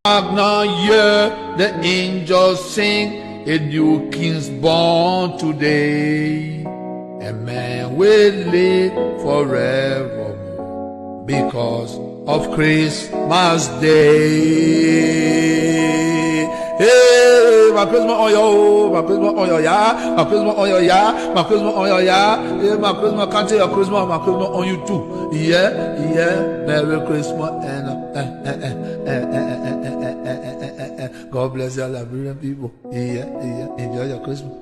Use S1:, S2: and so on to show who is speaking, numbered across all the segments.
S1: Now hear the angels sing, a new king's born today. A man will live forevermore because of Christmas Day. Hey, my Christmas oil, my Christmas oil, yeah, my Christmas oil, yeah, my Christmas oil, yeah. Hey, my Christmas, can't tell your Christmas, my Christmas on you too. Yeah, yeah, Merry Christmas and God bless your Liberian people. Yeah, yeah, enjoy your Christmas.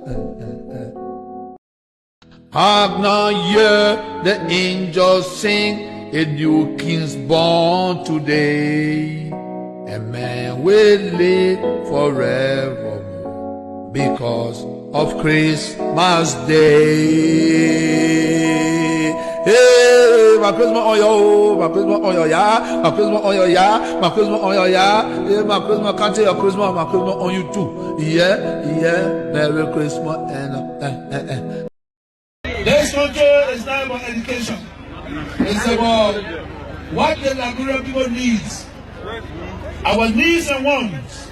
S1: Hark now, hear the angels sing, a new king's born today. A man will live forevermore because of Christmas Day. Hey, my Christmas oil, my Christmas oil, yeah, my Christmas oil, yeah, my Christmas oil, yeah. Hey, my Christmas, can't tell your Christmas, my Christmas on you too. Yeah, yeah, Merry Christmas and
S2: This country is not about education. It's about what the Liberian people needs. Our needs and wants.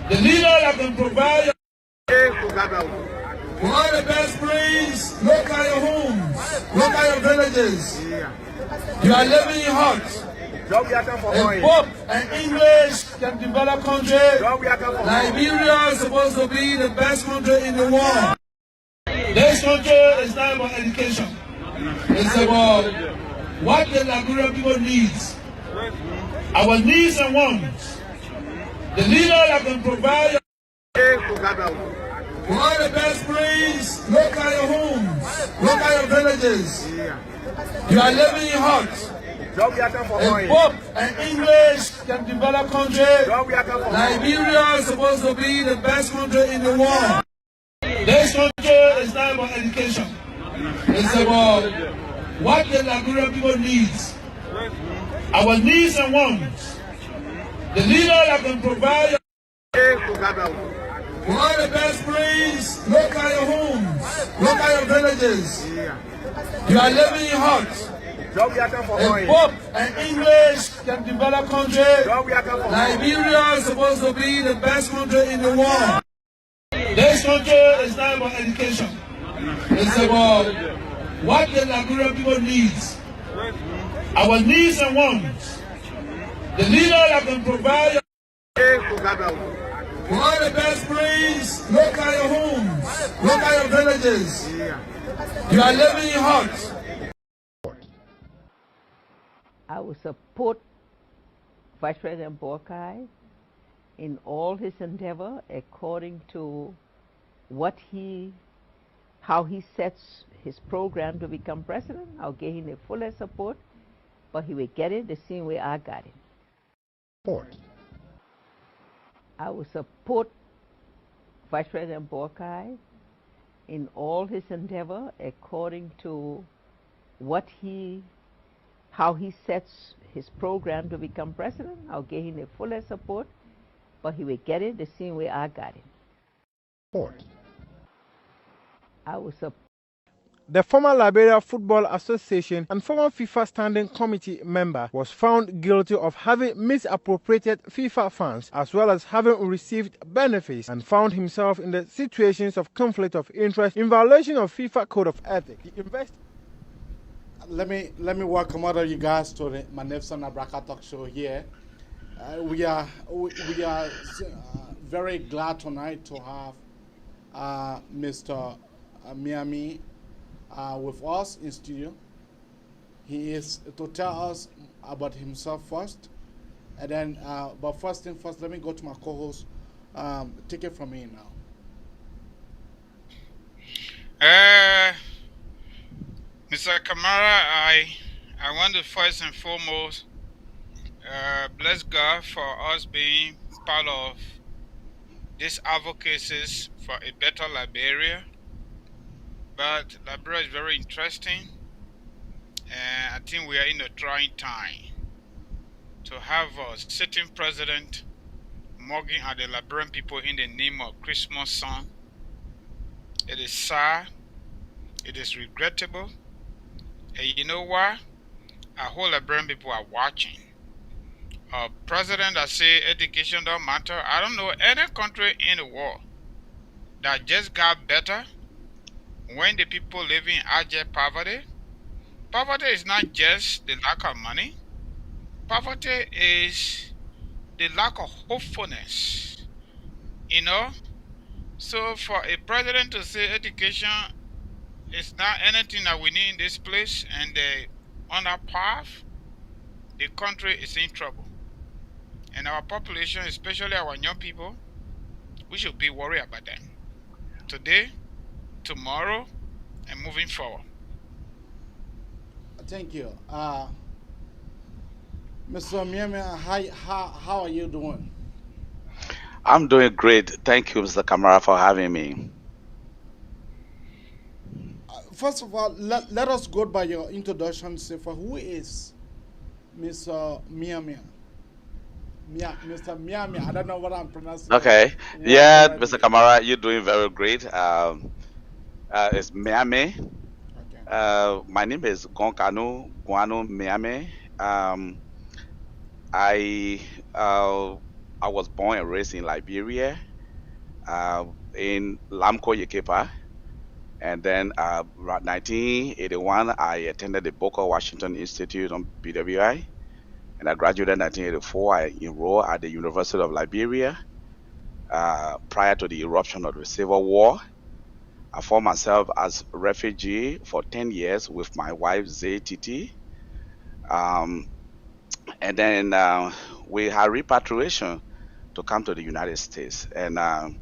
S2: The leader that can provide for all the best praise, look at your homes, look at your villages. You are living in huts. A book and English can develop country. Liberia is supposed to be the best country in the world. This country is not about education. It's about what the Liberian people needs. Our needs and wants. The leader that can provide for all the best praise, look at your homes, look at your villages. You are living in huts. A book and English can develop country. Liberia is supposed to be the best country in the world. This country is not about education. It's about what the Liberian people needs. Our needs and wants. The leader that can provide for all the best praise, look at your homes, look at your villages. You are living in huts. A book and English can develop country. Liberia is supposed to be the best country in the world. This country is not about education. It's about what the Liberian people needs. Our needs and wants. The leader that can provide for all the best praise, look at your homes, look at your villages. You are living in huts.
S3: I will support Vice President Borkai in all his endeavor according to how he sets his program to become president. I'll give him the fullest support, but he will get it the same way I got it. I will support Vice President Borkai in all his endeavor according to how he sets his program to become president. I'll give him the fullest support, but he will get it the same way I got it. I will support.
S4: The former Liberia Football Association and former FIFA Standing Committee member was found guilty of having misappropriated FIFA funds as well as having received benefits and found himself in the situations of conflict of interest in violation of FIFA Code of Ethics.
S5: Let me welcome all of you guys to the Manefson Abraka Talk Show here. We are very glad tonight to have Mr. Miamen with us in studio. He is to tell us about himself first, and then but first thing first, let me go to my co-host. Take it from me now.
S6: Mr. Kamara, I want to first and foremost bless God for us being part of these advocacies for a better Liberia. But Liberia is very interesting, and I think we are in a trying time to have a sitting president mocking at the Liberian people in the name of Christmas song. It is sad, it is regrettable, and you know what? Our whole Liberian people are watching. a president that say education don't matter. I don't know any country in the world that just got better when the people live in abject poverty. Poverty is not just the lack of money. Poverty is the lack of hopefulness. You know? So for a president to say education is not anything that we need in this place and on our path, the country is in trouble. And our population, especially our young people, we should be worried about them. Today, tomorrow, and moving forward.
S5: Thank you. Mr. Miamen, how are you doing?
S7: I'm doing great. Thank you, Mr. Kamara, for having me.
S5: First of all, let us go by your introduction. Say, for who is Mr. Miamen? Mr. Miamen, I don't know what I'm pronouncing.
S7: Okay. Yeah, Mr. Kamara, you're doing very great. It's Miamen.
S5: Okay.
S7: My name is Goanue Miamen. I was born and raised in Liberia, in Lamco, Yekepa. And then around 1981, I attended the Booker Washington Institute on BWI. And I graduated in 1984. I enrolled at the University of Liberia prior to the eruption of the Civil War. I found myself as a refugee for 10 years with my wife, ZTT. And then we had repatriation to come to the United States. And I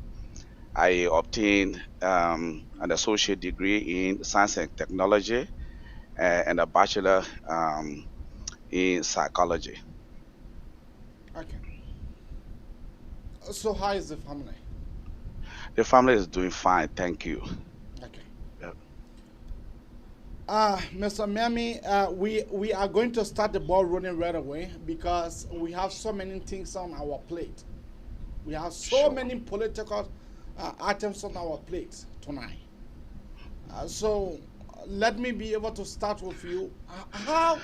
S7: obtained an associate degree in science and technology and a bachelor in psychology.
S5: Okay. So how is the family?
S7: The family is doing fine, thank you.
S5: Okay.
S7: Yep.
S5: Mr. Miamen, we are going to start the ball rolling right away because we have so many things on our plate. We have so many political items on our plate tonight. So let me be able to start with you. How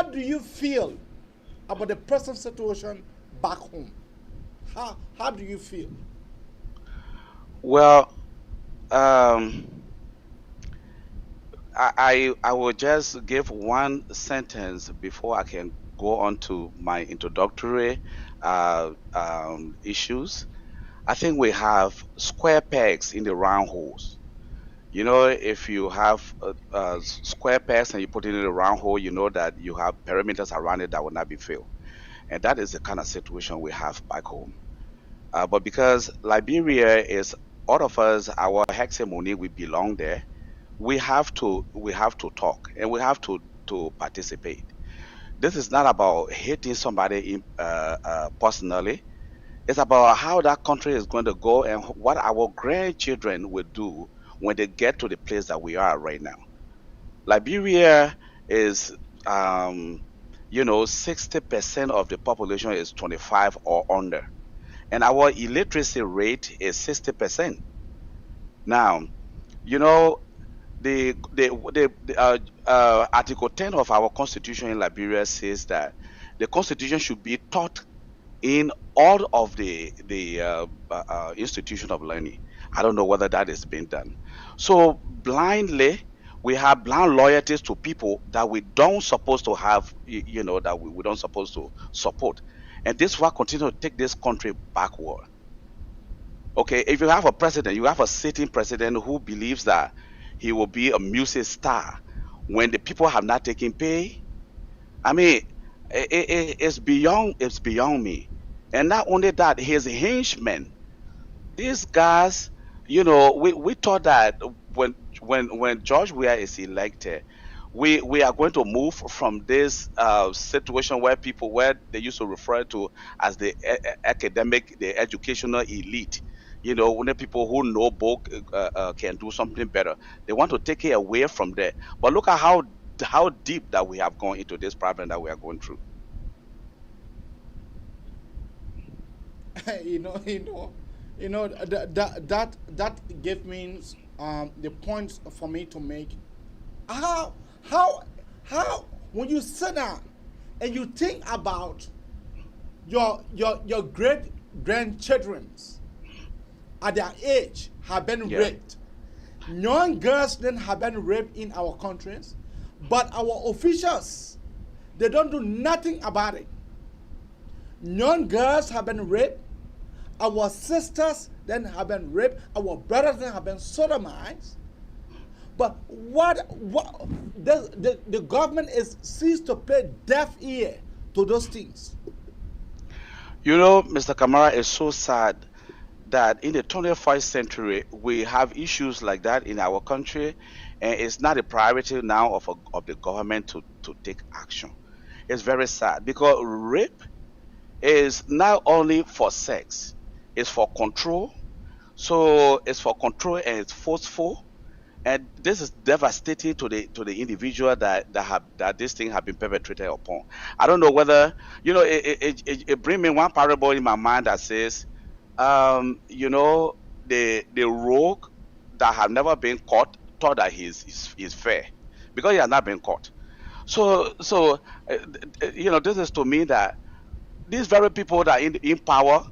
S5: do you feel about the present situation back home? How do you feel?
S7: Well, I will just give one sentence before I can go on to my introductory issues. I think we have square pegs in the round holes. You know, if you have square pegs and you put it in a round hole, you know that you have perimeters around it that will not be filled. And that is the kind of situation we have back home. But because Liberia is all of us, our hexamony, we belong there. We have to talk and we have to participate. This is not about hating somebody personally. It's about how that country is going to go and what our grandchildren will do when they get to the place that we are right now. Liberia is, 60% of the population is 25 or under, and our illiteracy rate is 60%. Now, you know, the Article 10 of our constitution in Liberia says that the constitution should be taught in all of the institution of learning. I don't know whether that is being done. So blindly, we have blind loyalties to people that we don't supposed to have, that we don't supposed to support. And this will continue to take this country backward. Okay, if you have a president, you have a sitting president who believes that he will be a music star when the people have not taken pay. I mean, it's beyond me. And not only that, his henchmen, these guys, we thought that when George Weah is elected, we are going to move from this situation where they used to refer to as the academic, the educational elite. When the people who know book can do something better, they want to take it away from there. But look at how deep that we have gone into this problem that we are going through.
S5: That gave me the points for me to make. How when you sit down and you think about your great grandchildren at their age have been raped. Young girls then have been raped in our countries, but our officials, they don't do nothing about it. Young girls have been raped. Our sisters then have been raped. Our brothers then have been sodomized. But the government is ceased to play deaf ear to those things.
S7: You know, Mr. Kamara, is so sad that in the 21st century we have issues like that in our country, and it's not a priority now of the government to take action. It's very sad because rape is not only for sex, it's for control. So it's for control and it's forceful, and this is devastating to the individual that this thing have been perpetrated upon. I don't know whether it bring me one parable in my mind that says, the rogue that have never been caught thought that he's fair because he has not been caught. So this is to me that these very people that are in power,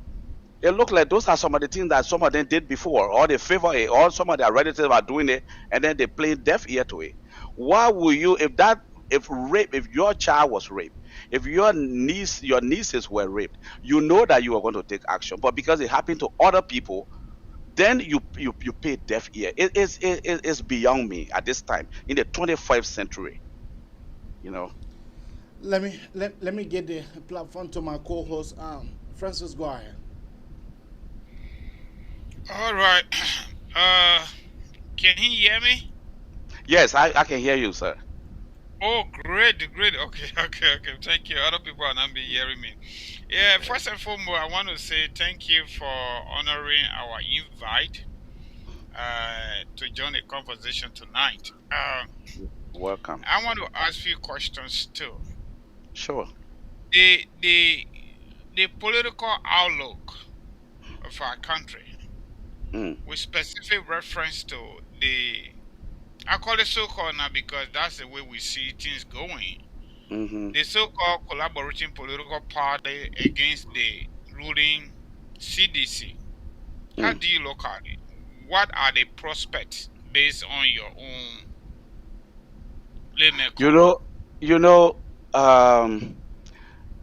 S7: it look like those are some of the things that some of them did before, or they favor it, or some of their relatives are doing it, and then they play deaf ear to it. Why would you, if your child was raped, if your nieces were raped, you know that you are going to take action, but because it happened to other people, then you pay deaf ear. It's beyond me at this time in the 21st century.
S5: Let me get the platform to my co-host, Francis. Go ahead.
S6: All right. Can he hear me?
S7: Yes, I can hear you, sir.
S6: Oh, great. Okay. Thank you. Other people are not be hearing me. Yeah, first and foremost, I want to say thank you for honoring our invite to join the conversation tonight.
S7: Welcome.
S6: I want to ask you questions too.
S7: Sure.
S6: The political outlook of our country, with specific reference to I call it so-called now because that's the way we see things going. The so-called collaborating political party against the ruling CDC. How do you look at it? What are the prospects based on your own limit?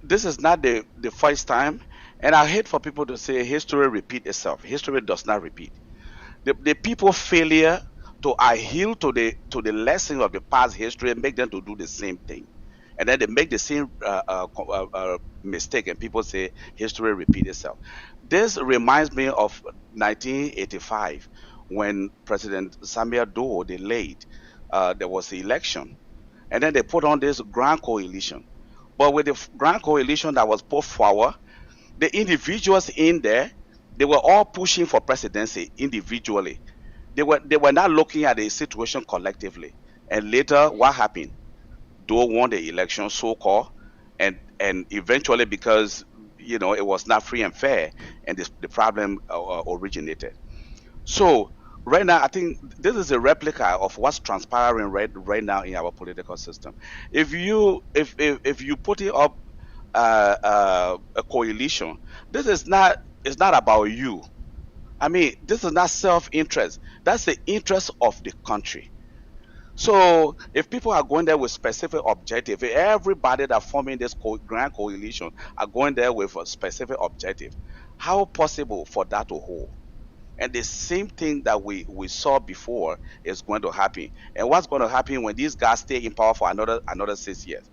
S7: This is not the first time, and I hate for people to say history repeat itself. History does not repeat. The people failure to adhere to the lesson of the past history and make them to do the same thing, and then they make the same mistake, and people say history repeat itself. This reminds me of 1985 when President Samuel Doe delayed. There was the election, and then they put on this grand coalition. But with the grand coalition that was put forward, the individuals in there, they were all pushing for presidency individually. They were not looking at the situation collectively. And later, what happened? Doe won the election, so-called, and eventually, because it was not free and fair, and the problem originated. So right now, I think this is a replica of what's transpiring right now in our political system. If you put it up a coalition, this is not. It's not about you. I mean, this is not self-interest. That's the interest of the country. So if people are going there with specific objective, if everybody that forming this grand coalition are going there with a specific objective, how possible for that to hold? And the same thing that we saw before is going to happen. And what's going to happen when these guys stay in power for another 6 years?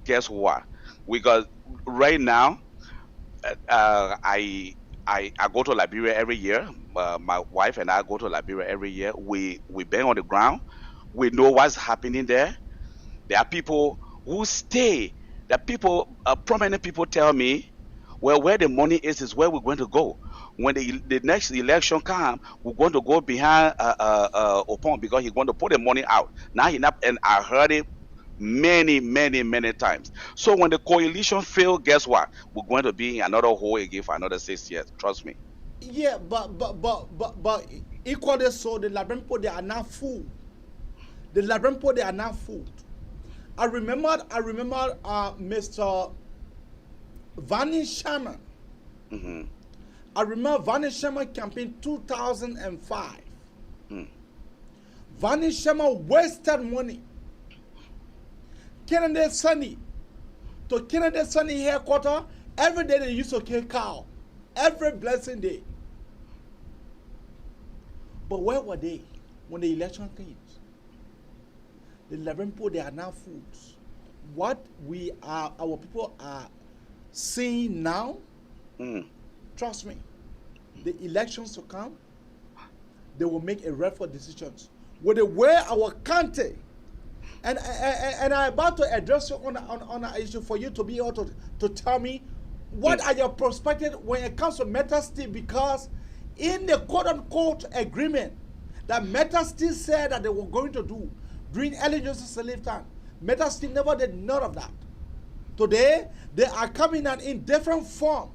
S7: Guess what? Because right now, I go to Liberia every year. My wife and I go to Liberia every year. We bang on the ground. We know what's happening there. There are people who stay. There are people, prominent people tell me, well, where the money is where we're going to go. When the next election comes, we're going to go behind Opon because he's going to put the money out. Now and I heard it many times. So when the coalition fails, guess what? We're going to be in another hole again for another 6 years. Trust me.
S5: Yeah, but equally so, the Liberian people, they are not fooled. The Liberian people, they are not fooled. I remember Mr. Goanue Miamen.
S7: Mm-hmm.
S5: I remember Goanue Miamen campaign 2005.
S7: Mm.
S5: Goanue Miamen wasted money. Kennedy Sunny. To Kennedy Sunny headquarters, every day they used to kill cow. Every blessing day. But where were they when the election came? The Liberian people, they are now fools. What our people are seeing now, trust me, the elections to come, they will make a rightful decisions. With the way our country, and I'm about to address you on an issue for you to be able to tell me what are your perspectives when it comes to Meta Steel, because in the quote-unquote agreement that Meta Steel said that they were going to do during early Joseph lifetime, Meta Steel never did none of that. Today, they are coming out in different forms.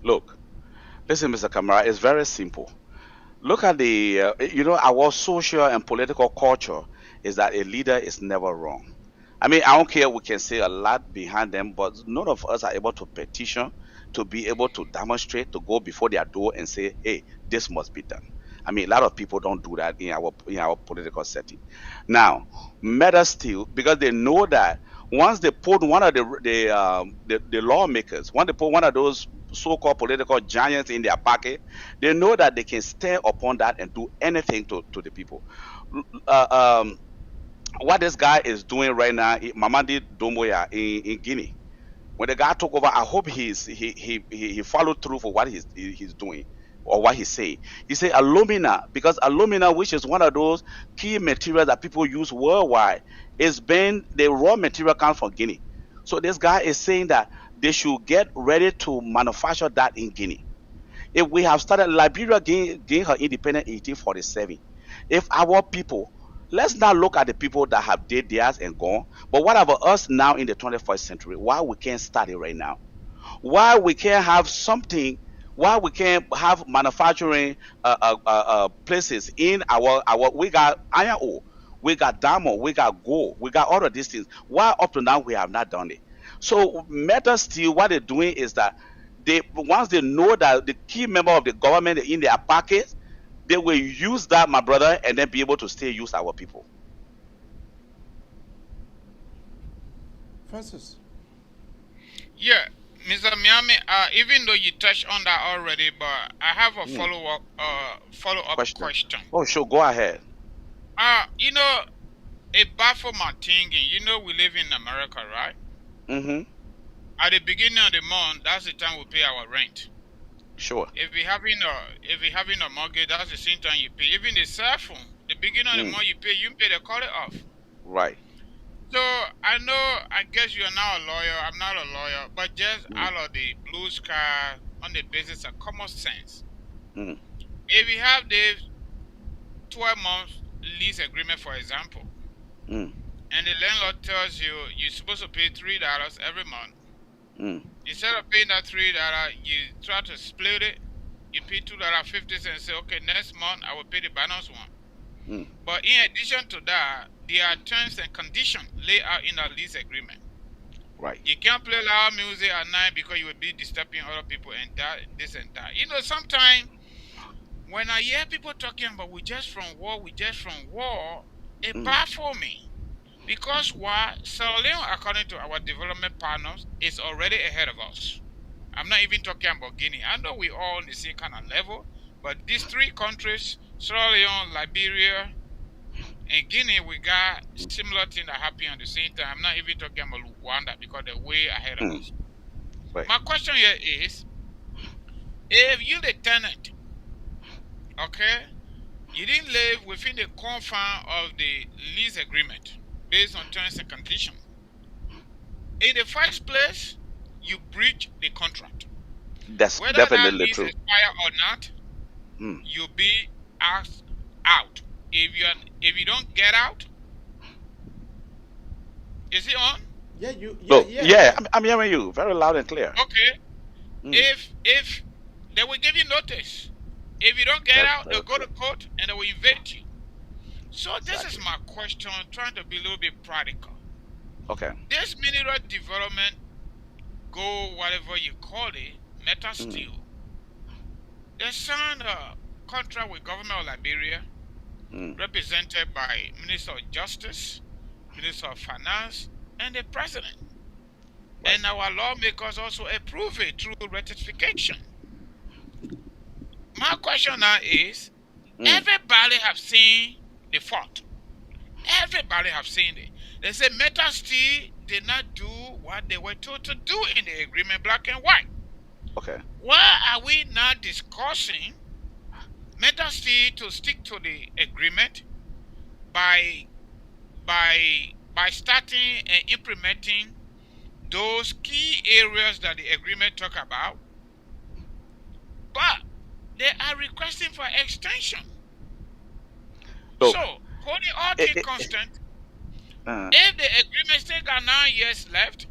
S7: Look, listen, Mr. Kamara, it's very simple. Look at the, our social and political culture is that a leader is never wrong. I mean, I don't care, we can say a lot behind them, but none of us are able to petition, to be able to demonstrate, to go before their door and say, hey, this must be done. I mean, a lot of people don't do that in our political setting. Now, Meta Steel, because they know that once they put one of the lawmakers, once they put one of those so-called political giants in their pocket, they know that they can stand upon that and do anything to the people. What this guy is doing right now, Mamadi Doumbouya in Guinea, when the guy took over, I hope he followed through for what he's doing or what he say. He say alumina, because alumina, which is one of those key materials that people use worldwide, is been the raw material comes from Guinea. So this guy is saying that they should get ready to manufacture that in Guinea. If we have started, Liberia gained her independence in 1847. If our people, let's not look at the people that have did theirs and gone, but what about us now in the 21st century? Why we can't start it right now? Why we can't have something? Why we can't have manufacturing places in our we got iron ore, we got diamond, we got gold, we got all of these things. Why up to now we have not done it? So Meta Steel, what they're doing is that once they know that the key member of the government is in their pockets, they will use that, my brother, and then be able to still use our people.
S5: Francis.
S6: Yeah, Mr. Miamen, even though you touched on that already, but I have a follow-up question.
S7: Oh, sure, go ahead.
S6: It baffles my thinking. We live in America, right?
S7: Mm-hmm.
S6: At the beginning of the month, that's the time we pay our rent.
S7: Sure.
S6: If we having a mortgage, that's the same time you pay. Even the cell phone, the beginning of the month you pay the call it off.
S7: Right.
S6: So I guess you are now a lawyer. I'm not a lawyer, but just out of the blue sky, on the basis of common sense. If you have the 12-month lease agreement, for example, and the landlord tells you you're supposed to pay $3 every month. Instead of paying that $3, you try to split it. You pay $2.50 and say, okay, next month I will pay the balance one. But in addition to that, there are terms and conditions laid out in the lease agreement.
S7: Right.
S6: You can't play loud music at night because you will be disturbing other people and that, this and that. Sometimes when I hear people talking about we just from war, it baffles me. Because why? Sierra Leone, according to our development partners, is already ahead of us. I'm not even talking about Guinea. I know we all on the same kind of level, but these three countries, Sierra Leone, Liberia, and Guinea, we got similar things that happen at the same time. I'm not even talking about Rwanda because they're way ahead of us.
S7: Right.
S6: My question here is, if you're the tenant, okay, you didn't live within the confines of the lease agreement, based on terms and conditions. In the first place, you breach the contract.
S7: That's
S6: whether
S7: definitely
S6: that lease
S7: true.
S6: expire or not, you'll be asked out. If you don't get out, is it on?
S5: Yeah,
S7: I'm hearing you very loud and clear.
S6: Okay. If they will give you notice. If you don't get out, they'll go to court and they will evict you. So this is my question, trying to be a little bit practical.
S7: Okay.
S6: This mineral development go whatever you call it, Meta Steel. They signed a contract with government of Liberia, represented by Minister of Justice, Minister of Finance, and the President. Right. And our lawmakers also approve it through ratification. My question now is, everybody have seen the fault. Everybody have seen it. They say Meta Steel did not do what they were told to do in the agreement, black and white.
S7: Okay.
S6: Why are we not discussing Meta Steel to stick to the agreement by starting and implementing those key areas that the agreement talk about? But they are requesting for extension.
S7: Look,
S6: so, holding all things constant, if the agreement still got 9 years left,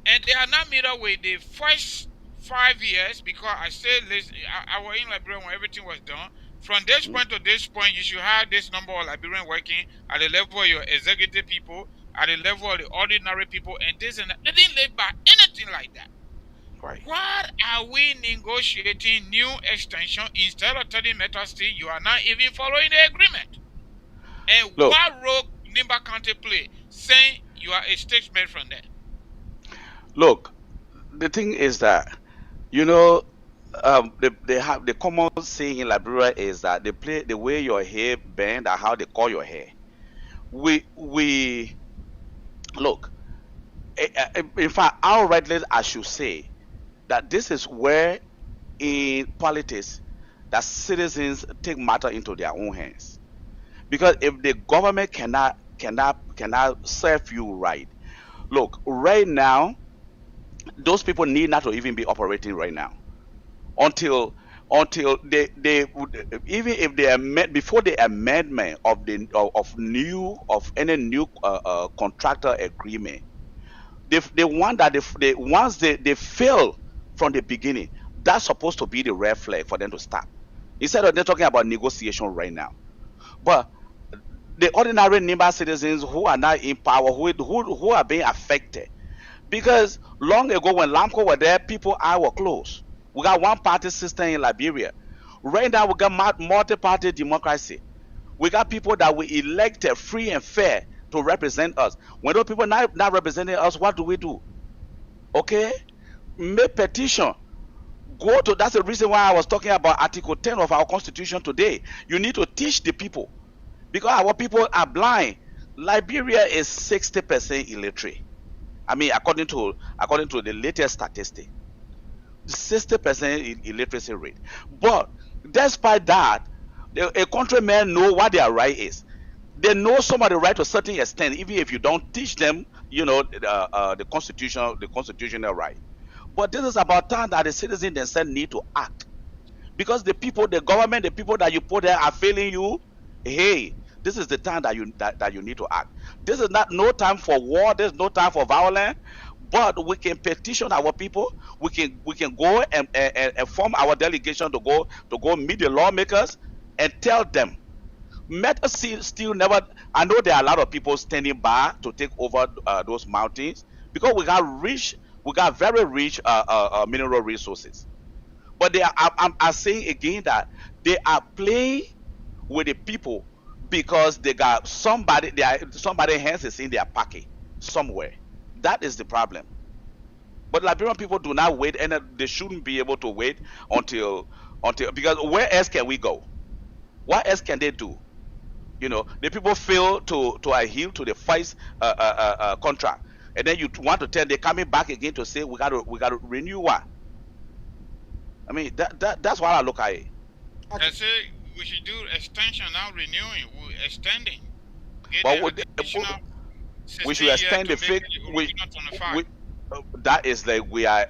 S6: and they are not meet up with the first 5 years, because I said I was in Liberia when everything was done. From this point to this point, you should have this number of Liberians working at the level of your executive people, at the level of the ordinary people, and this and that. They didn't live by anything like that.
S7: Right.
S6: Why are we negotiating new extension instead of telling Meta Steel you are not even following the agreement? And what role Nimba County play, saying you are a statesman from there?
S7: Look, the thing is that, you know, they have the common saying in Liberia is that they play the way your hair bend and how they call your hair. We look. In fact, outrightly, I should say that this is where in politics that citizens take matter into their own hands. Because if the government cannot serve you right, look, right now, those people need not to even be operating right now until they even if they amend before the amendment of the of any new contractor agreement. The one that once they fail from the beginning, that's supposed to be the red flag for them to stop. Instead of them talking about negotiation right now, but the ordinary Nimba citizens who are not in power, who are being affected, because long ago when Lamco were there, people were close. We got one party system in Liberia. Right now we got multi-party democracy. We got people that we elected free and fair to represent us. When those people not representing us, what do? Okay, make petition. Go to. That's the reason why I was talking about Article 10 of our Constitution today. You need to teach the people, because our people are blind. Liberia is 60% illiterate. I mean, according to the latest statistic, 60% illiteracy rate. But despite that, a countryman know what their right is. They know some of the right to a certain extent, even if you don't teach them, you know, the constitutional right. But this is about time that the citizens themselves need to act, because the people, the government, the people that you put there are failing you. Hey, this is the time that you need to act. This is no time for war. There's no time for violence. But we can petition our people. We can go and form our delegation to go meet the lawmakers and tell them. Meta Steel never. I know there are a lot of people standing by to take over those mountains, because we got very rich mineral resources. But I'm saying again that they are playing with the people because they got somebody hands is in their pocket somewhere. That is the problem. But Liberian people do not wait, and they shouldn't be able to wait until because where else can we go? What else can they do? You know, the people fail to adhere to the first contract, and then you want to tell they're coming back again to say we got to renew what? I mean, that's why I look at it.
S6: I say we should do extension, now renewing, extending.
S7: We should extend the field. That is like we are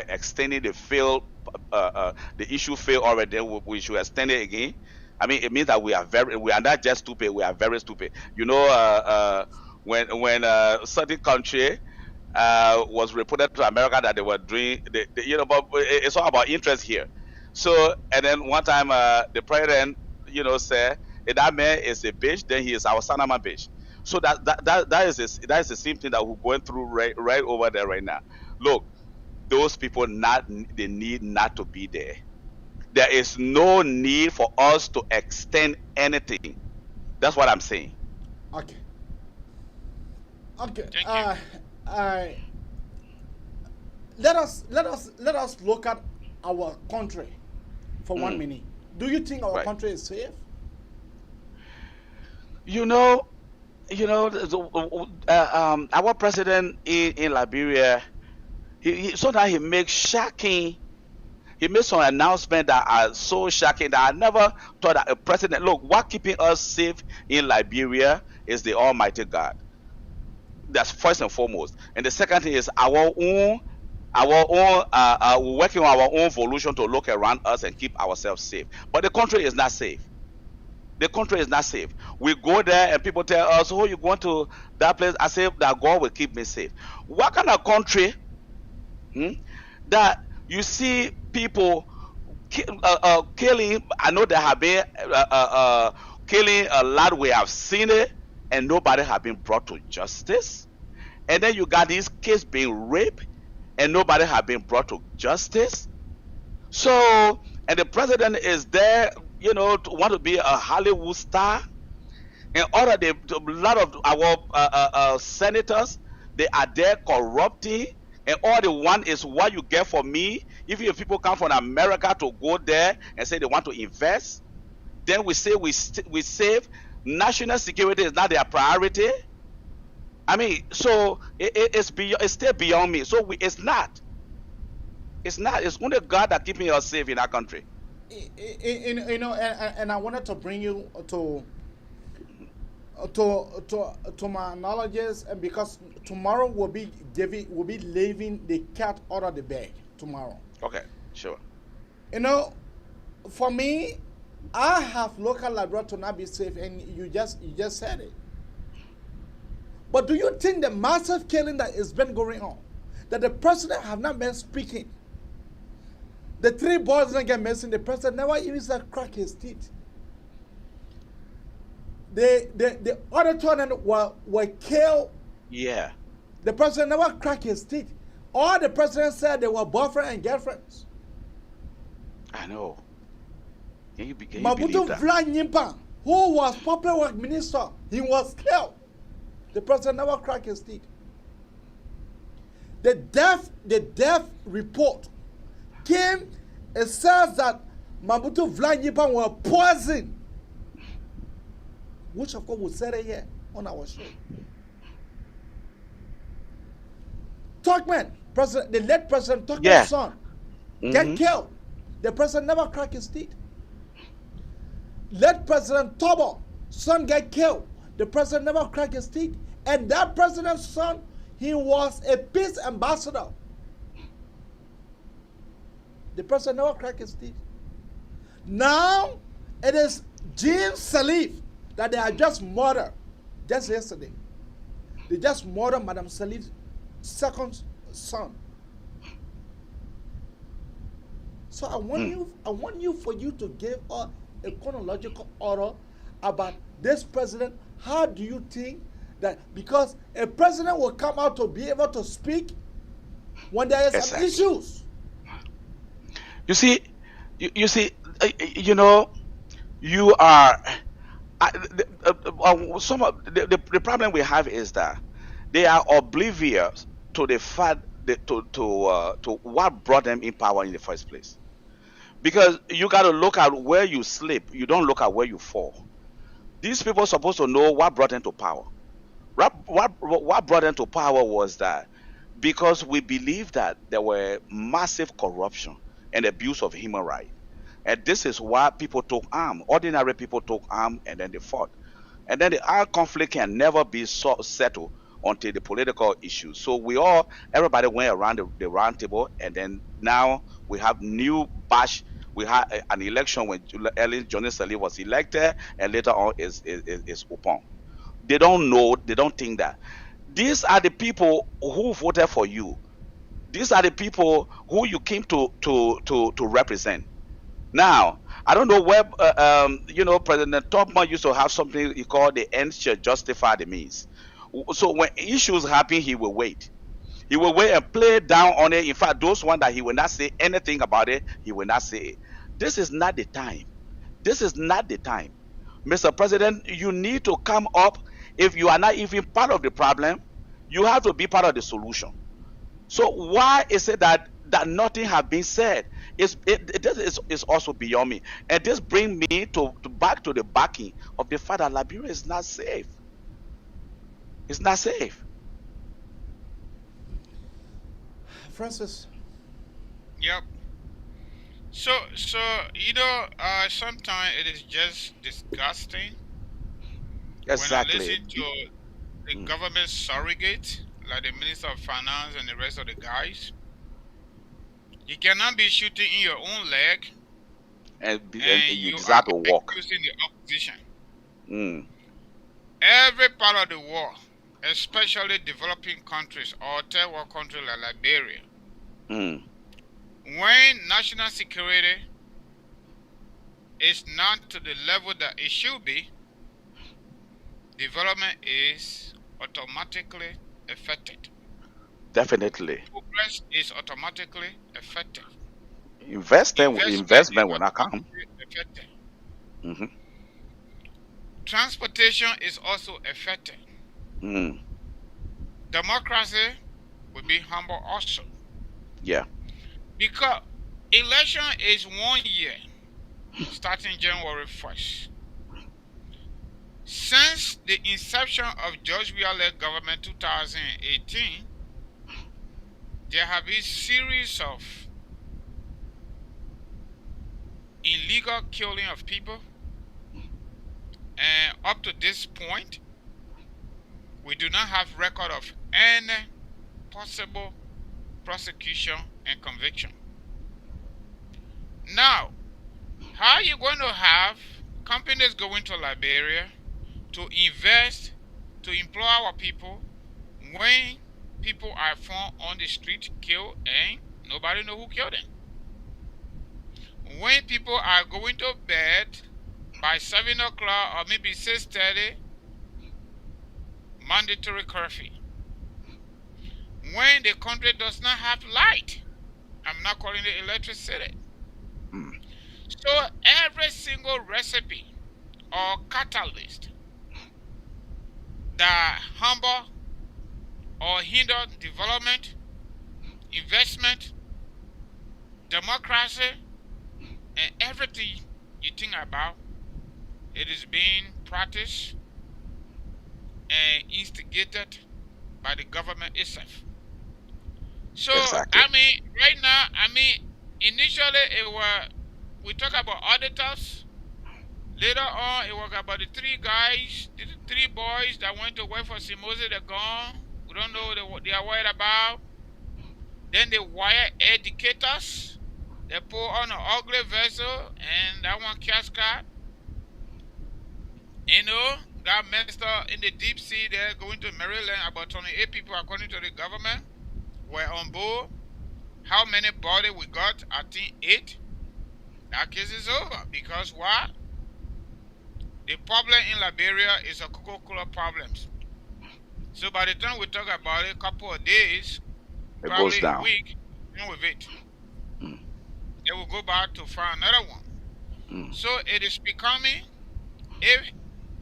S7: extending the field. The issue failed already. Then we should extend it again. I mean, it means that we are not just stupid. We are very stupid. You know, when certain country was reported to America that they were doing, you know, but it's all about interest here. So, and then one time the president, you know, said, if that man is a bitch, then he is our son of a bitch. So that is the same thing that we're going through right over there right now. Look, those people they need not to be there. There is no need for us to extend anything. That's what I'm saying.
S5: Okay. Okay.
S6: Thank you.
S5: Let us look at our country for 1 minute. Do you think our
S7: Right.
S5: country is safe?
S7: Our president in Liberia, sometimes he makes shocking. He made some announcements that are so shocking that I never thought that a president. Look, what keeping us safe in Liberia is the Almighty God. That's first and foremost. And the second thing is our own working on our own volition to look around us and keep ourselves safe. But the country is not safe. The country is not safe. We go there and people tell us, "Oh, you going to that place?" I say that God will keep me safe. What kind of country that you see people killing? I know there have been killing a lot. We have seen it, and nobody have been brought to justice. And then you got these kids being raped, and nobody have been brought to justice. So, and the president is there, to want to be a Hollywood star. And all of a lot of our senators, they are there corrupting, and all they want is what you get for me. If people come from America to go there and say they want to invest, then we say we save. National security is not their priority. I mean, so it's still beyond me. So it's not. It's not. It's only God that keeping us safe in our country.
S5: And I wanted to bring you to my knowledge, and because tomorrow we'll be leaving the cat out of the bag tomorrow.
S7: Okay, sure.
S5: For me, I have local Liberia to not be safe, and you just said it. But do you think the massive killing that has been going on, that the president have not been speaking? The 3 boys didn't get missing. The president never even said crack his teeth. The other 2 of them were killed.
S7: Yeah.
S5: The president never cracked his teeth. All the president said they were boyfriend and girlfriends.
S7: I know. Can you believe
S5: Mabutu
S7: that?
S5: Vlad, who was public work minister, he was killed. The president never cracked his teeth. The death report came. It says that Mabutu Vlad were poisoned, which of course we said it here on our show. Talkman, the late president Talkman's son, get killed. The president never cracked his teeth. Late President Tobo, son get killed. The president never cracked his teeth. And that president's son, he was a peace ambassador. The president never cracked his teeth. Now, it is Jean Salif that they are just murdered. Just yesterday. They just murdered Madam Salif's second son. So I want you for you to give a chronological order about this president. How do you think that, because a president will come out to be able to speak when there is some issues?
S7: You see, you are. Some of the problem we have is that they are oblivious to the fact to what brought them in power in the first place. Because you got to look at where you sleep. You don't look at where you fall. These people are supposed to know what brought them to power. What brought them to power was that because we believe that there were massive corruption and abuse of human rights. And this is why people took arm. Ordinary people took arm and then they fought. And then our conflict can never be settled until the political issues. So everybody went around the round table, and then now we have new batch. We had an election when Johnny Salih was elected, and later on is Upon. They don't know, they don't think that. These are the people who voted for you. These are the people who you came to represent. Now, I don't know where, President Tubman used to have something he called the ends shall justify the means. So when issues happen, he will wait. He will wait and play down on it. In fact, those ones that he will not say anything about it, he will not say it. This is not the time. This is not the time. Mr. President, you need to come up. If you are not even part of the problem, you have to be part of the solution. So why is it that nothing has been said? This is also beyond me. And this brings me to back to the backing of the fact that Liberia is not safe. It's not safe.
S5: Francis.
S6: Yep. So sometimes it is just disgusting
S7: Exactly.
S6: when I listen to the government surrogate, like the Minister of Finance and the rest of the guys. You cannot be shooting in your own leg
S7: And you
S6: you
S7: deserve
S6: are
S7: to walk.
S6: accusing the opposition.
S7: Mm.
S6: Every part of the world, especially developing countries or third world countries like Liberia, when national security is not to the level that it should be, development is automatically affected.
S7: Definitely.
S6: Progress is automatically affected.
S7: Investment will not come.
S6: Affected. Transportation is also affected. Democracy will be humble also.
S7: Yeah.
S6: Because election is 1 year, starting January 1st. Since the inception of George Weah-led government 2018, there have been series of illegal killing of people, and up to this point, we do not have record of any possible prosecution and conviction. Now, how are you going to have companies going to Liberia to invest, to employ our people, when people are found on the street, killed, and nobody knows who killed them? When people are going to bed by 7 o'clock or maybe 6:30, mandatory curfew. When the country does not have light, I'm not calling it electricity. So every single recipe or catalyst that humble or hinder development, investment, democracy, and everything you think about, it is being practiced and instigated by the government itself. So,
S7: Exactly.
S6: right now, initially we talk about auditors. Later on, it was about the 3 guys, the 3 boys that went to work for Simosi, they're gone. We don't know what they are worried about. Then they wire educators. They put on an ugly vessel, and that one cascade, got messed up in the deep sea there, going to Maryland. About 28 people, according to the government, were on board. How many bodies we got? I think 8. That case is over. Because what? The problem in Liberia is a Coca-Cola problems. So by the time we talk about it, a couple of days,
S7: It
S6: probably
S7: goes down.
S6: a week, and with it, they will go back to find another one. So it is becoming, if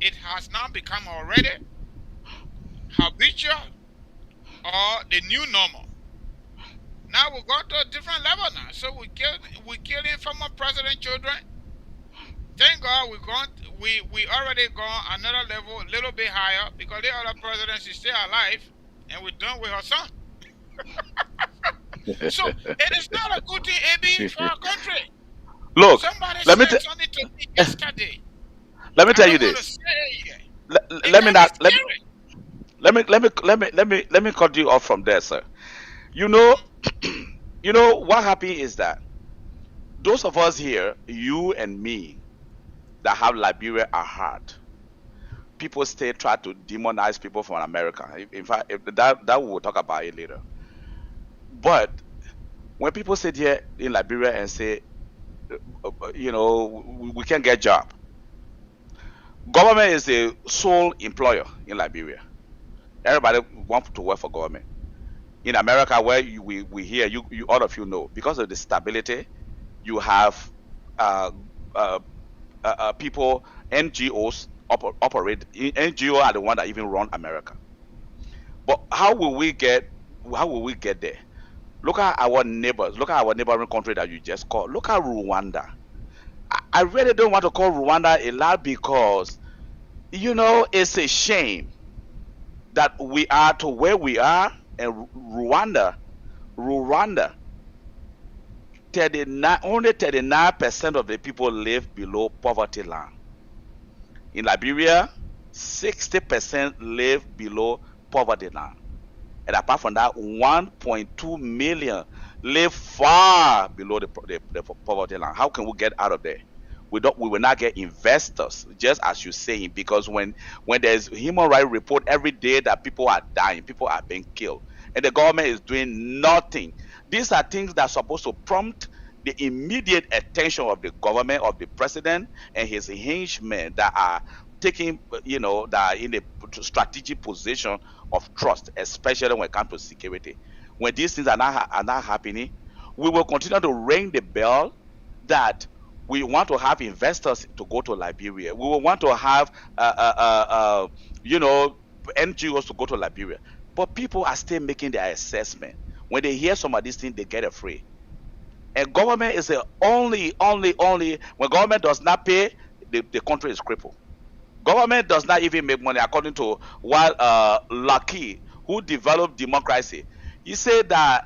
S6: it has not become already, habitual or the new normal. Now we got to a different level now. So we killing former president children. Thank God we already gone another level, a little bit higher, because the other president is still alive, and we're done with her son. So it is not a good thing, AB, for our country.
S7: Look,
S6: somebody
S7: let me
S6: said something to me yesterday.
S7: let me tell you
S6: I don't want to
S7: this.
S6: say it.
S7: Let me cut you off from there, sir. You know what happened is that those of us here, you and me, that have Liberia at heart, people still try to demonize people from America. In fact, that we will talk about it later. But when people sit here in Liberia and say, we can't get job, government is the sole employer in Liberia. Everybody wants to work for government. In America, where we hear you all of you know, because of the stability, you have uh, uh, people, NGOs operate. NGO are the one that even run America. But how will we get there? Look at our neighbors. Look at our neighboring country that you just called. Look at Rwanda. I really don't want to call Rwanda a lot because, it's a shame that we are to where we are. And Rwanda, 39, only 39% of the people live below poverty line. In Liberia, 60% live below poverty line. And apart from that, 1.2 million live far below the poverty line. How can we get out of there? We will not get investors, just as you're saying, because when there's human rights report every day that people are dying, people are being killed, and the government is doing nothing. These are things that are supposed to prompt the immediate attention of the government, of the president and his henchmen that are taking, that are in a strategic position of trust, especially when it comes to security. When these things are not happening, we will continue to ring the bell that we want to have investors to go to Liberia. We will want to have, NGOs to go to Liberia. But people are still making their assessment. When they hear some of these things, they get afraid. And government is the only, when government does not pay, the country is crippled. Government does not even make money, according to what Lucky, who developed democracy, he said that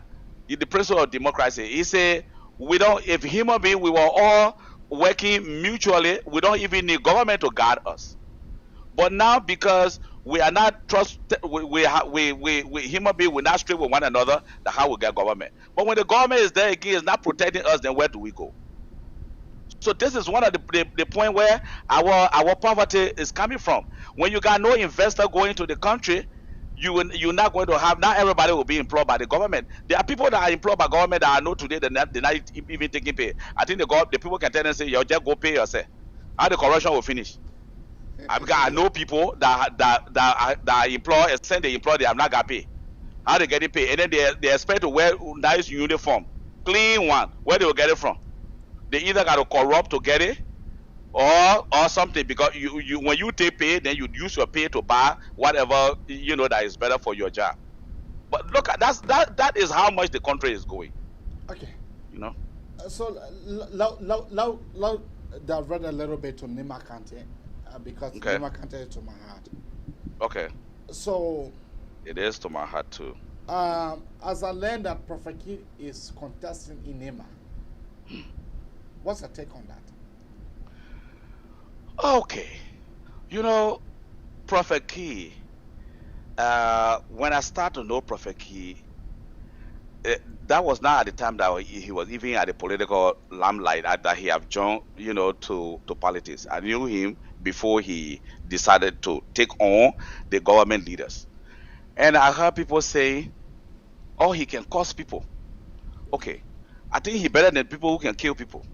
S7: the principle of democracy, he said, if human beings, we were all working mutually, we don't even need government to guard us. But now, because we are not we human beings will not straight with one another, that's how we get government. But when the government is there again, is not protecting us, then where do we go? So this is one of the point where our poverty is coming from. When you got no investor going to the country, you're not going to have, not everybody will be employed by the government. There are people that are employed by government that I know today, they're not even taking pay. I think the people can tell them, say, you just go pay yourself. How the corruption will finish. I know people that are employed, and send the employee, they have not got pay. How they get it paid? And then they expect to wear nice uniform, clean one. Where they will get it from? They either got to corrupt to get it, or something, because you when you take pay, then you use your pay to buy whatever that is better for your job. But look at that is how much the country is going.
S5: Okay. So now divert a little bit to Nima County, because Nima County is to my heart.
S7: Okay.
S5: So
S7: it is to my heart too.
S5: As I learned that Prophet Key is contesting in Nima, what's your take on that?
S7: Okay. Prophet Key, when I started to know Prophet Key, that was not at the time that he was even at the political limelight, that he have joined, to politics. I knew him before he decided to take on the government leaders. And I heard people say, oh, he can curse people. Okay. I think he's better than people who can kill people.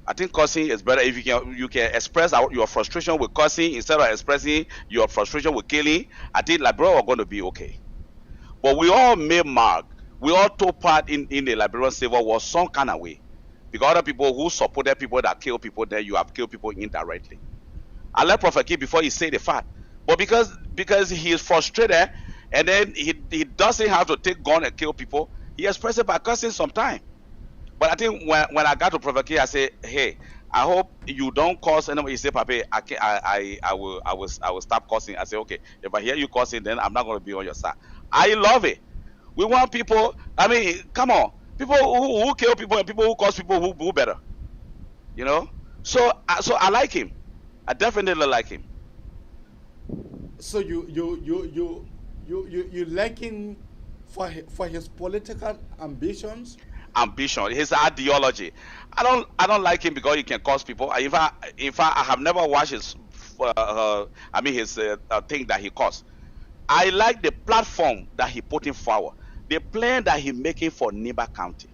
S7: I think cursing is better if you can express your frustration with cursing instead of expressing your frustration with killing. I think Liberia are going to be okay. But we all made mark. We all took part in the Liberian Civil War some kind of way. Because other people who supported people that kill people, then you have killed people indirectly. I let Prophet Key before he said the fact. But because he is frustrated, and then he doesn't have to take gun and kill people, he expressed it by cursing sometimes. But I think when I got to Prophet Key, I said, hey, I hope you don't curse anybody. He said, Papa, I will stop cursing. I said, okay, if I hear you cursing, then I'm not going to be on your side. I love it. We want people, come on, people who kill people and people who curse people who do better. So I like him. I definitely like him.
S5: So you like him for his political ambitions?
S7: His ideology. I don't like him because he can cause people. In fact, I have never watched his thing that he caused. I like the platform that he put in forward, the plan that he making for Nimba County.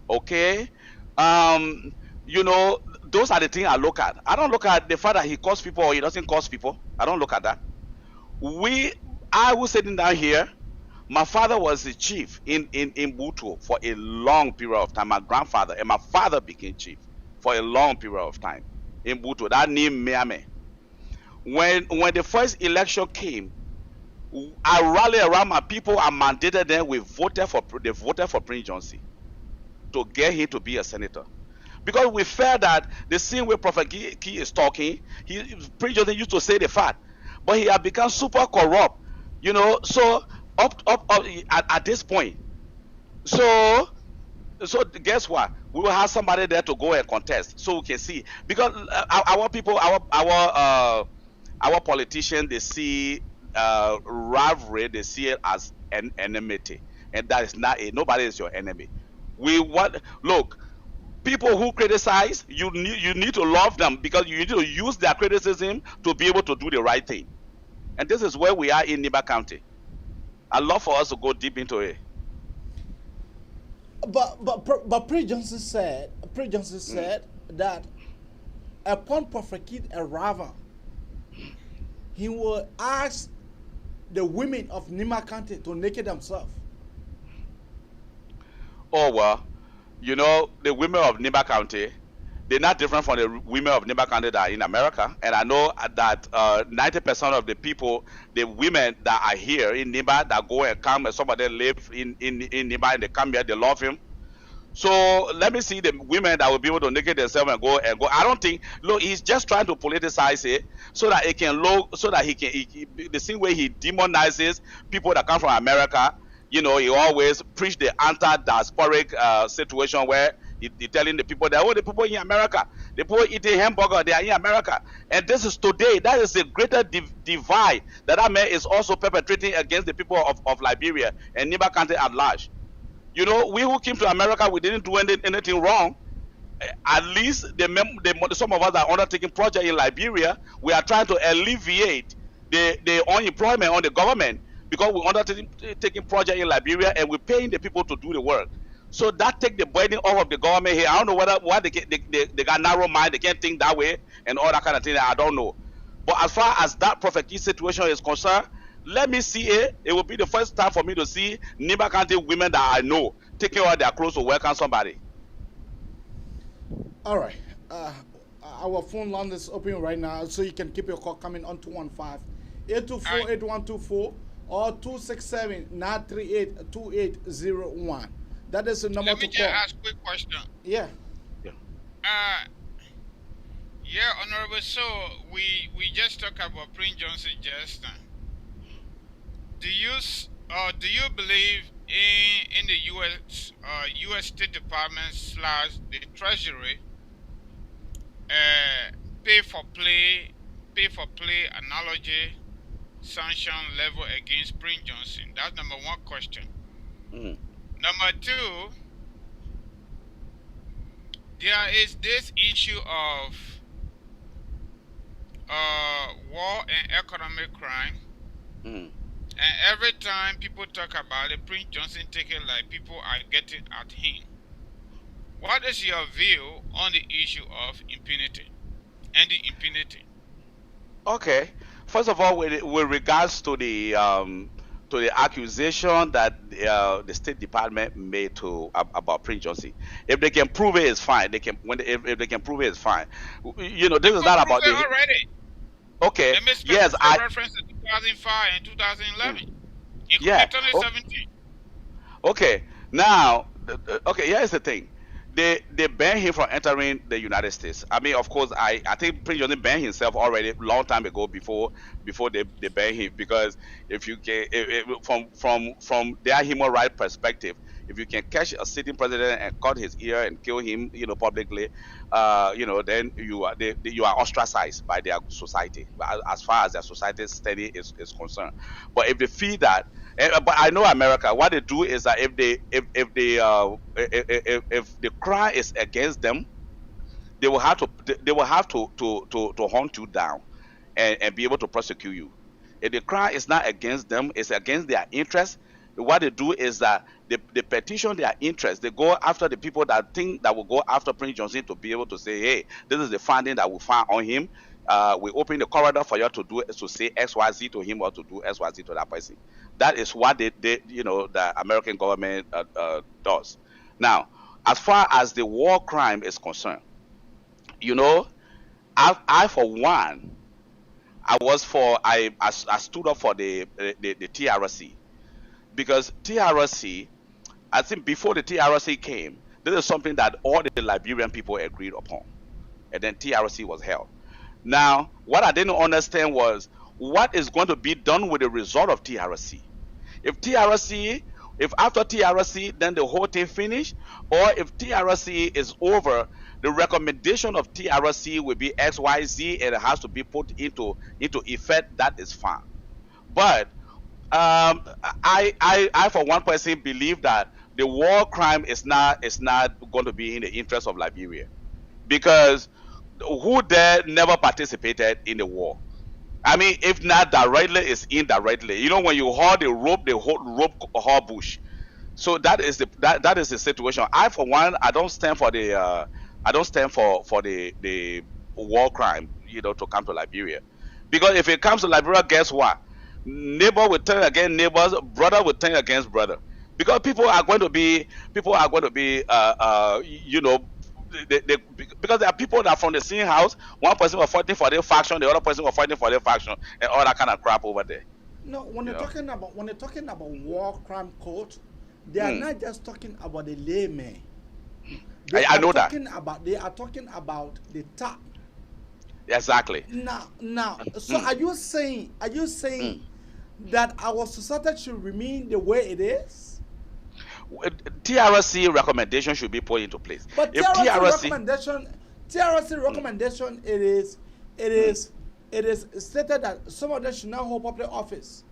S7: Okay, those are the things I look at. I don't look at the fact that he cause people or he doesn't cause people. I don't look at that. I was sitting down here. My father was the chief in Butu for a long period of time. My grandfather and my father became chief for a long period of time in Butu. That name Miamen. When the first election came, I rallied around my people and mandated them. They voted for Prince Johnson to get him to be a senator. Because we felt that the same way Prophet Key is talking, Prince Johnson used to say the fact, but he had become super corrupt, So up at this point, so guess what? We will have somebody there to go and contest, so we can see. Because our people, our politicians, they see rivalry, they see it as an enmity, and that is not it. Nobody is your enemy. Look. People who criticize, you need to love them, because you need to use their criticism to be able to do the right thing. And this is where we are in Niba County. I'd love for us to go deep into it.
S5: But Prince Johnson said that upon Prophet Kid arrival, he will ask the women of Nima County to naked themselves.
S7: Oh well. The women of Niba County, they're not different from the women of Niba County that are in America. And I know that 90% of the people, the women that are here in Niba, that go and come, and some of them live in Niba, and they come here, they love him. So let me see the women that will be able to naked themselves and go. I don't think, look, he's just trying to politicize it so that it can look, so that he can, the same way he demonizes people that come from America. He always preach the anti-diasporic situation where he telling the people that, the people in America, the people eating hamburger, they are in America. And this is today. That is a greater divide that man is also perpetrating against the people of Liberia and Niba County at large. We who came to America, we didn't do anything wrong. At least some of us that are undertaking project in Liberia, we are trying to alleviate the unemployment on the government, because we're undertaking project in Liberia and we're paying the people to do the work. So that take the burden off of the government here. I don't know why they got narrow mind, they can't think that way and all that kind of thing. I don't know. But as far as that Prophet Key situation is concerned, let me see it. It will be the first time for me to see Niba County women that I know taking out their clothes to welcome somebody.
S5: All right. Our phone line is open right now, so you can keep your call coming on 215-824-8124. or 267-938-2801. That is the number to call.
S6: Let me just ask a quick question.
S5: Yeah.
S6: Yeah, Honorable. So we just talked about Prince Johnson just now. Do you believe in the U.S. State Department / the Treasury pay for play analogy sanction level against Prince Johnson? That's number one question. Number two, there is this issue of war and economic crime. And every time people talk about it, Prince Johnson taking like people are getting at him. What is your view on the issue of impunity and the impunity? Okay.
S7: First of all, with regards to the accusation that the State Department made about Prince Johnson, if they can prove it, it's fine. If they can prove it, it's fine. This is not about the
S6: already.
S7: Okay.
S6: Yes, I reference to 2005 and 2011.
S7: Yeah.
S6: 2017.
S7: Okay. Now, here's the thing. They banned him from entering the United States. I mean, of course, I think Prince Johnson banned himself already long time ago before they banned him, because if you can, from their human rights perspective, if you can catch a sitting president and cut his ear and kill him, publicly, then you are ostracized by their society, as far as their society study is concerned. But if they feel that, but I know America, what they do is that if the crime is against them, they will have to hunt you down and be able to prosecute you. If the crime is not against them, it's against their interests, what they do is that they petition their interests. They go after the people that think that will go after Prince Johnson to be able to say, hey, this is the finding that we found on him. We open the corridor for you to say XYZ to him or to do XYZ to that person. That is what the American government does. Now, as far as the war crime is concerned, I for one, I stood up for the TRC, because TRC, I think before the TRC came, this is something that all the Liberian people agreed upon, and then TRC was held. Now, what I didn't understand was what is going to be done with the result of TRC. If after TRC, then the whole thing finished, or if TRC is over, the recommendation of TRC will be XYZ and it has to be put into effect. That is fine. But I for one person believe that the war crime is not going to be in the interest of Liberia, because who there never participated in the war? I mean, if not directly, it's indirectly. When you hold the rope, the whole rope whole bush. So that is the situation. I for one, I don't stand for the the war crime, to come to Liberia, because if it comes to Liberia, guess what? Neighbor will turn against neighbors, brother will turn against brother, because people are going to be because there are people that are from the same house. One person was fighting for their faction, the other person was fighting for their faction, and all that kind of crap over there.
S5: No, when they're talking about war crime court, they are not just talking about the layman.
S7: I know that.
S5: They are talking about the top.
S7: Exactly.
S5: Now, so are you saying that our society should remain the way it is?
S7: TRC recommendation should be put into place.
S5: But
S7: if
S5: TRC recommendation, it is stated that some of them should not hold public office.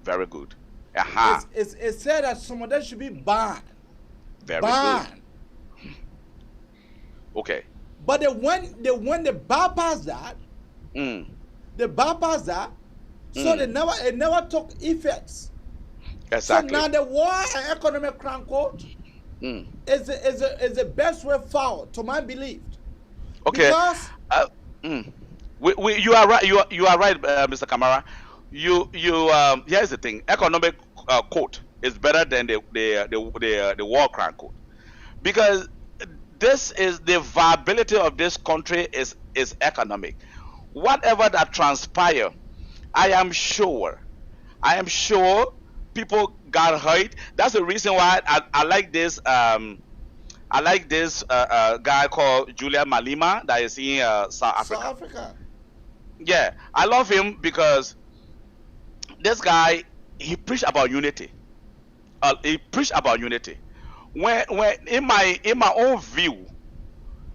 S7: Very good.
S5: It's said that some of them should be banned.
S7: Very good. Okay.
S5: But when they bypass that, so it never took effects.
S7: Exactly.
S5: So now the war and economic crime code is the best way forward, to my belief.
S7: Okay.
S5: Because
S7: you are right. You are right, Mr. Kamara. Here's the thing: economic code is better than the war crime code, because this is the viability of this country is economic. Whatever that transpire, I am sure people got hurt. That's the reason why I like this. I like this guy called Julian Malema that is in South Africa. Yeah, I love him because this guy, he preached about unity. When in my own view,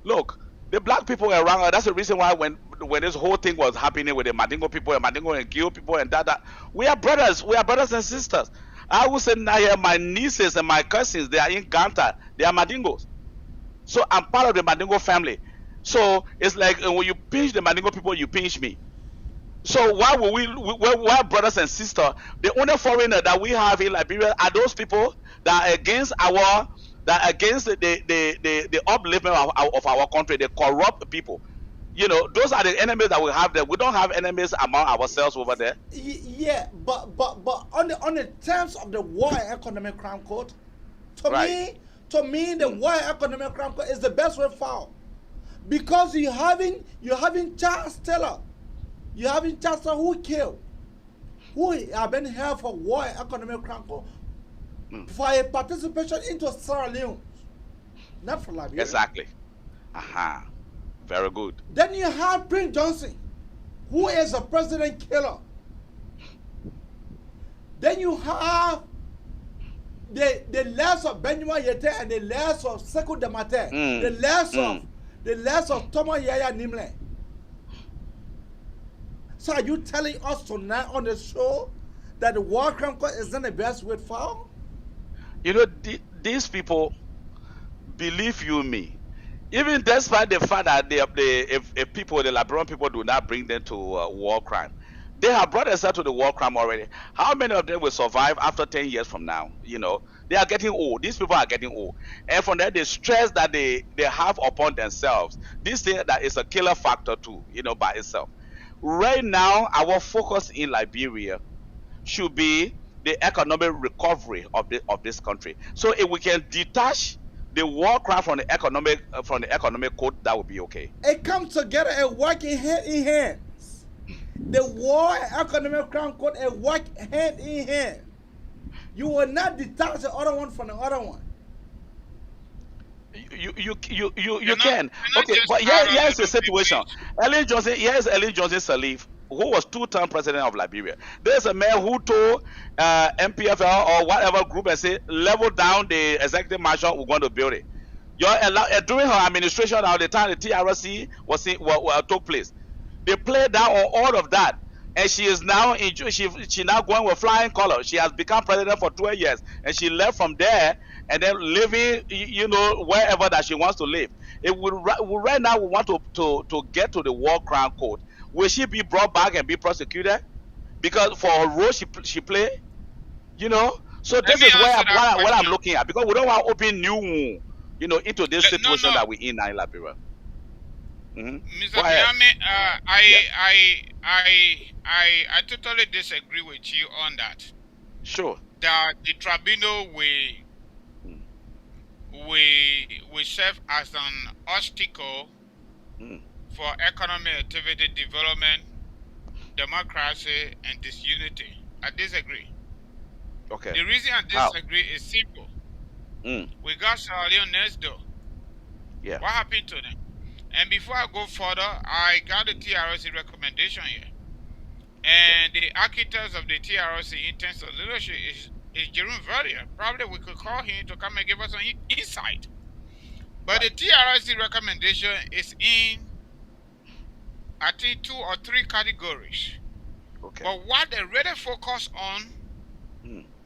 S7: look, the black people around. That's the reason why when this whole thing was happening with the Mandingo people and Mandingo and Gil people and that we are brothers and sisters. I would say now here, my nieces and my cousins, they are in Ganta, they are Mandingos. So I'm part of the Mandingo family. So it's like when you pinch the Mandingo people, you pinch me. So why will why brothers and sisters? The only foreigner that we have in Liberia are those people that are against the upliftment of our country, the corrupt people. Those are the enemies that we have there. We don't have enemies among ourselves over there.
S5: Yeah, but on the terms of the war and economic crime code, to me, the war and economic crime code is the best way forward, because you're having Charles Taylor, who have been held for war and economic crime code for a participation into Sierra Leone, not for Liberia.
S7: Exactly. Very good.
S5: Then you have Prince Johnson, who is a president killer. Then you have the less of Benjamin Yete and the less of Sekou Damate, the less of Thomas Yaya Nimle. So are you telling us tonight on the show that the war crime code is not the best way forward?
S7: These people, believe you me, even despite the fact that if the Liberian people do not bring them to war crime, they have brought themselves to the war crime already. How many of them will survive after 10 years from now? They are getting old. These people are getting old. And from there, the stress that they have upon themselves, this thing that is a killer factor too, by itself. Right now, our focus in Liberia should be the economic recovery of this country. So if we can detach the war crime from the economic code, that would be okay.
S5: It comes together and working hand in hand. The war and economic crime code and work hand in hand. You will not detach the other one from the other one.
S7: You can. Okay, but here's the situation. Here's Ellen Johnson Sirleaf, who was 2-term president of Liberia. There's a man who told MPFL or whatever group and say, level down the executive marshal, we're going to build it. During her administration, at the time the TRC took place, they played down on all of that. And she is now she now going with flying colors. She has become president for 12 years, and she left from there and then living, wherever that she wants to live. Right now we want to get to the war crime code. Will she be brought back and be prosecuted because for her role she played? So this is what I'm looking at, because we don't want to open new wound, into this situation that we're in now in Liberia.
S6: Mr. Miamen, I totally disagree with you on that.
S7: Sure.
S6: That the tribunal will serve as an obstacle for economic activity, development, democracy, and disunity. I disagree.
S7: Okay.
S6: The reason I disagree is simple. We got Sierra Leone next door.
S7: Yeah.
S6: What happened to them? And before I go further, I got the TRC recommendation here. And the architect of the TRC in terms of leadership is Jerome Verdier. Probably we could call him to come and give us an insight. But the TRC recommendation is in, I think, 2 or 3 categories.
S7: Okay.
S6: But what they really focus on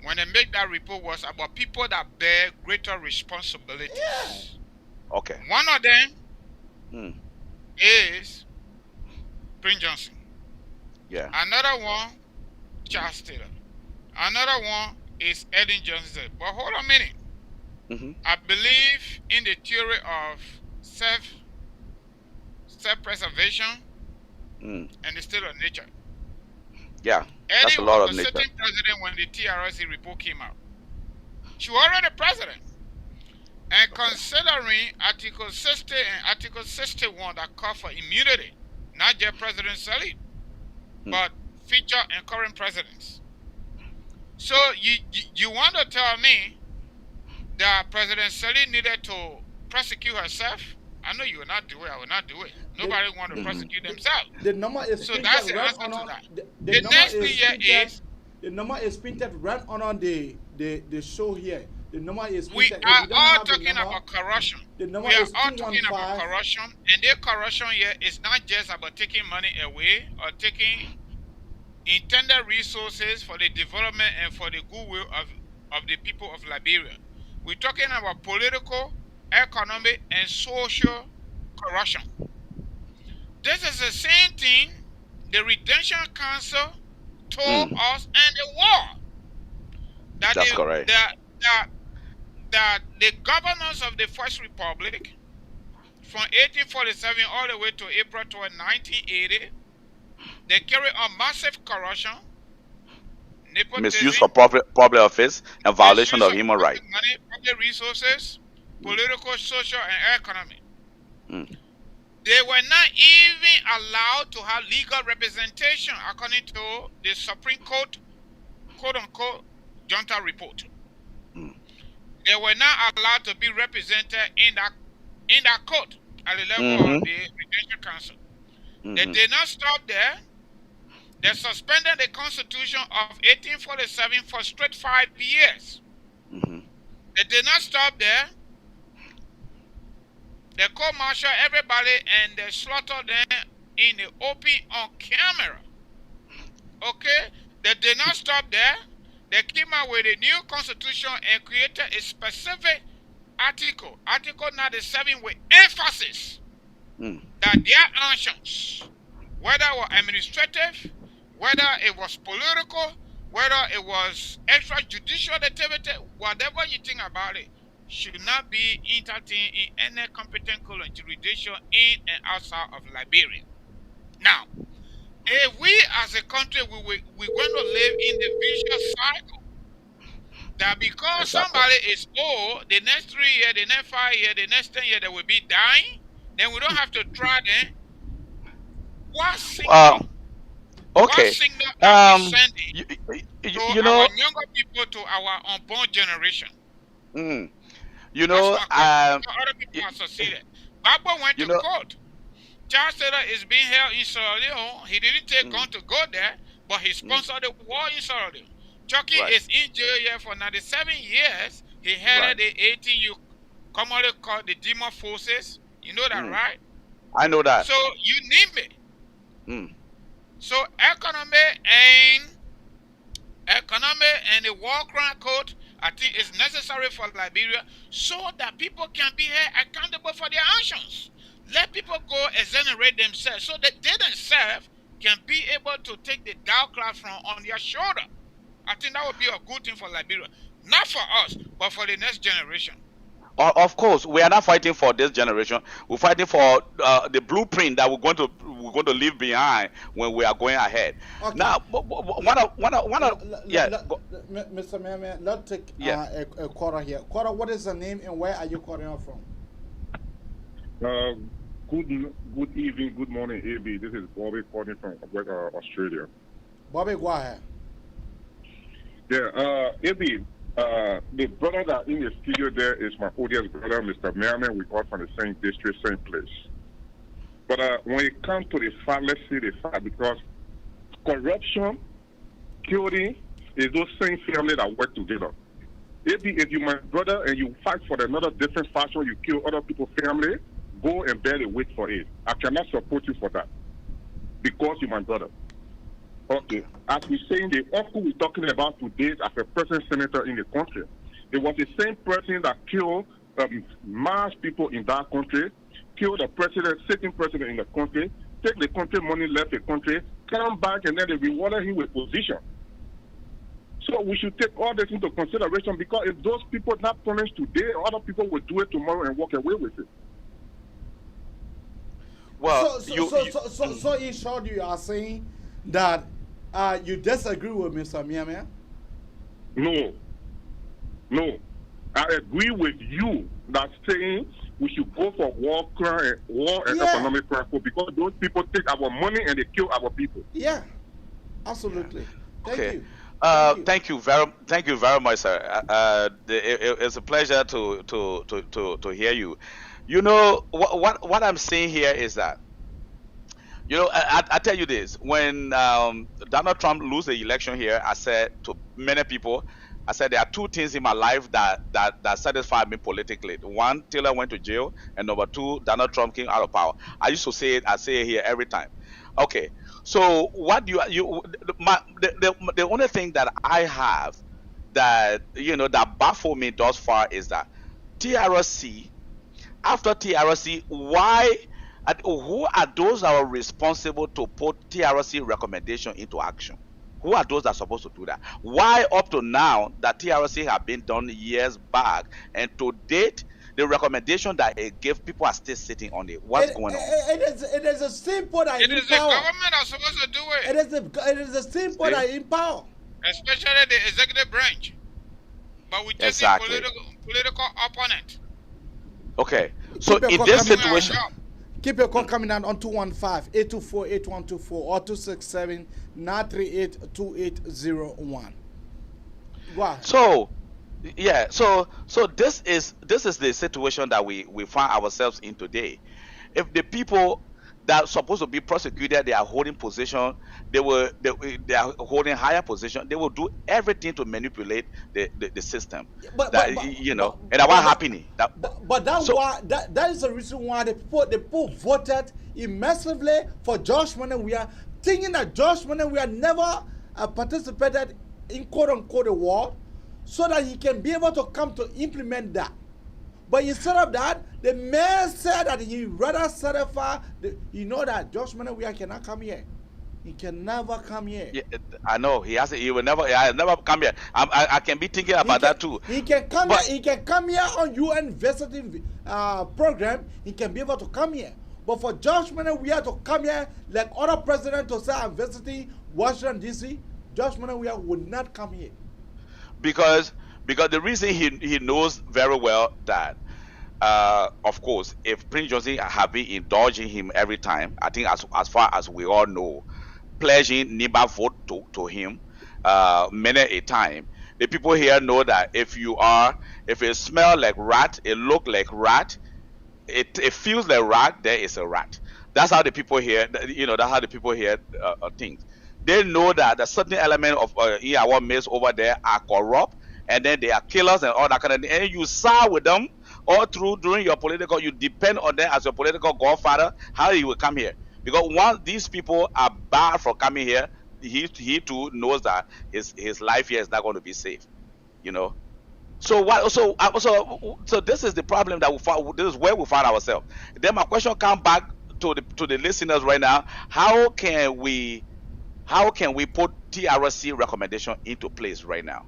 S6: when they make that report was about people that bear greater responsibilities.
S5: Yeah.
S7: Okay.
S6: One of them is Prince Johnson.
S7: Yeah.
S6: Another one, Charles Taylor. Another one is Ellen Johnson. But hold on a minute. I believe in the theory of self-preservation and the state of nature.
S7: Yeah, that's a lot of nature.
S6: Eddie was a sitting president when the TRC report came out. She was already president. And considering Article 60 and Article 61 that call for immunity, not just President Sirleaf, but future and current presidents. So you want to tell me that President Sirleaf needed to prosecute herself? I know you will not do it. I will not do it. Nobody want to prosecute themselves.
S5: The number is
S6: so that's the answer to that.
S5: The
S6: next thing here is
S5: the number is printed right on the show here. The number is
S6: we are all talking about corruption. We are all talking about corruption, and the corruption here is not just about taking money away or taking intended resources for the development and for the goodwill of the people of Liberia. We're talking about political, economic, and social corruption. This is the same thing the Redemption Council told us in the war.
S7: That's correct.
S6: That the governors of the First Republic, from 1847 all the way to April 12, 1980, they carry on massive corruption, nepotism,
S7: misuse of public office, and violation of human rights.
S6: Money, public resources, political, social, and economic. They were not even allowed to have legal representation according to the Supreme Court, quote-unquote, junta report. They were not allowed to be represented in that court at the level of the Redemption Council. They did not stop there. They suspended the Constitution of 1847 for straight 5 years. They did not stop there. They court-martial everybody and they slaughtered them in the open on camera. Okay? They did not stop there. They came out with a new constitution and created a specific article, Article 97, with emphasis that their actions, whether it was administrative, whether it was political, whether it was extrajudicial activity, whatever you think about it, should not be entertained in any competent court and jurisdiction in and outside of Liberia. Now, if we as a country, we're going to live in the vicious cycle that because
S7: Exactly.
S6: somebody is old, the next 3 years, the next 5 years, the next 10 years, they will be dying, then we don't have to try them. What
S7: Uh,
S6: signal? What
S7: okay.
S6: signal are we sending
S7: You,
S6: to
S7: you
S6: our
S7: know,
S6: younger people, to our unborn generation?
S7: mm, you
S6: That's
S7: know,
S6: my question. Because other people are succeeded. Baba went
S7: you
S6: to
S7: know,
S6: court. Charles Taylor is being held in Sierra Leone. He didn't take
S7: mm,
S6: gun to go there, but he
S7: mm,
S6: sponsored the war in Sierra Leone. Chucky
S7: right,
S6: is in jail here for 97 years. He
S7: right.
S6: headed the ATU, commonly called the Demon Forces. You know that,
S7: Mm,
S6: right?
S7: I know that.
S6: So you name it.
S7: Mm,
S6: So economy and the war crime code, I think is necessary for Liberia so that people can be held accountable for their actions. Let people go exonerate themselves so that they themselves can be able to take the dark cloud from on their shoulder. I think that would be a good thing for Liberia. Not for us, but for the next generation.
S7: of course, we are not fighting for this generation. We're fighting for the blueprint that we're going to leave behind when we are going ahead.
S5: Okay.
S7: Now, yeah,
S5: Mr. Miamen, let's take
S7: yeah.
S5: a quarter here. Quarter, what is the name and where are you calling out from?
S8: Good evening, good morning, AB. This is Bobby calling from Australia.
S5: Bobby, go ahead.
S8: Yeah, AB, the brother that in the studio there is my oldest brother, Mr. Miamen. We all from the same district, same place. But when it comes to the fact, let's see the fact, because corruption, killing, is those same family that work together. If you my brother and you fight for another different fashion, you kill other people's family, go and bear the weight for it. I cannot support you for that because you're my brother. Okay, as we saying, the uncle we're talking about today as a president senator in the country, it was the same person that killed mass people in that country, killed the president, sitting president in the country, take the country money, left the country, come back, and then they rewarded him with position. So we should take all this into consideration, because if those people not punished today, other people will do it tomorrow and walk away with it.
S7: Well,
S5: so in short, you are saying that you disagree with Mr. Miamen?
S8: No. I agree with you that saying we should go for war and economic crime, because those people take our money and they kill our people.
S5: Yeah, absolutely. Thank you.
S7: Thank you very much, sir. It's a pleasure to hear you. You know what I'm saying here is that, you know, I tell you this: when Donald Trump lose the election here, I said to many people, I said there are two things in my life that satisfy me politically. One, Taylor went to jail, and number two, Donald Trump came out of power. I used to say it. I say it here every time. Okay, so what the only thing that I have that, you know, that baffle me thus far is that TRC, after TRC, who are those that are responsible to put TRC recommendation into action? Who are those that are supposed to do that? Why up to now that TRC have been done years back, and to date the recommendation that it gave, people are still sitting on it? What's going on?
S5: It is a simple that
S6: It is the government that's supposed to do it.
S5: It is the simple that in power.
S6: Especially the executive branch. But we just political opponent.
S7: Okay. So in this situation,
S5: keep your call coming down on 215-824-8124 or 267-938-2801. Wow.
S7: So yeah, so this is the situation that we find ourselves in today. If the people that are supposed to be prosecuted, they are holding position, they are holding higher position, they will do everything to manipulate the system. And that what's happening.
S5: That is the reason why the people voted massively for Josh Monenwia, thinking that Josh Monenwia never participated in quote-unquote the war, so that he can be able to come to implement that. But instead of that, the mayor said that he rather certify, that Josh Monenwia cannot come here. He can never come here.
S7: Yeah, I know. He will never come here. I can be thinking about that too.
S5: He can come here. He can come here on UN visiting program. He can be able to come here. But for Josh Monenwia to come here, like other presidents to say I'm visiting Washington D.C., Josh Monenwia would not come here.
S7: Because Because the reason he knows very well that, of course, if Prince Johnson have been indulging him every time, I think as far as we all know, pledging NIBA vote to him many a time, the people here know that if it smell like rat, it look like rat, it feels like rat, there is a rat. That's how the people here, that's how the people here think. They know that the certain element of our mates over there are corrupt, and then they are killers and all that kind of thing. And you side with them all through during your political, you depend on them as your political godfather, how he will come here. Because once these people are barred from coming here, he too knows that his life here is not going to be safe. So this is the problem that we found. This is where we find ourselves. Then my question comes back to the listeners right now. How can we put TRC recommendation into place right now?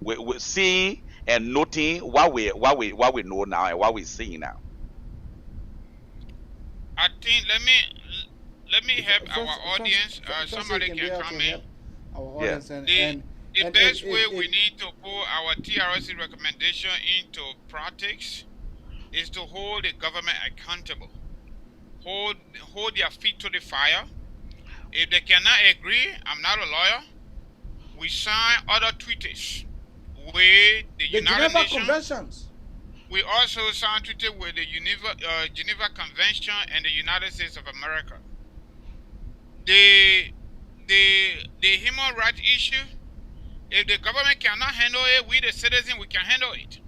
S7: We're seeing and noting what we know now and what we're seeing now.
S6: I think let me help our audience. Somebody can come in.
S5: Our audience
S6: The best way we need to put our TRC recommendation into practice is to hold the government accountable. Hold their feet to the fire. If they cannot agree, I'm not a lawyer, we sign other treaties with the United Nations. Conventions. We also signed treaty with the Geneva Convention and the United States of America. The human rights issue, if the government cannot handle it, we the citizens, we can handle it.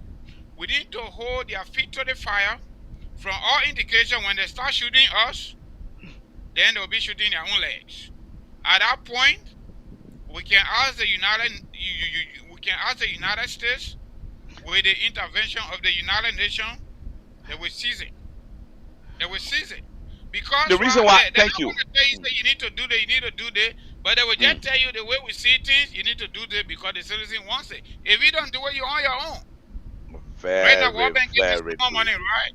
S6: We need to hold their feet to the fire. From all indication, when they start shooting us, then they'll be shooting their own legs. At that point, we can ask the United States, with the intervention of the United Nations, they will seize it. They will seize it. Because
S7: the reason why, thank you.
S6: They don't tell you that you need to do that, you need to do that, but they will just tell you the way we see things, you need to do that because the citizen wants it. If you don't do it, you're on your own. Right now, World Bank gives small money, right?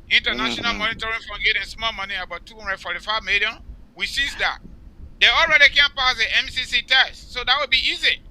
S6: International Monitoring Fund getting small money, about 245 million. We seize that. They already can pass the MCC test, so that would be easy.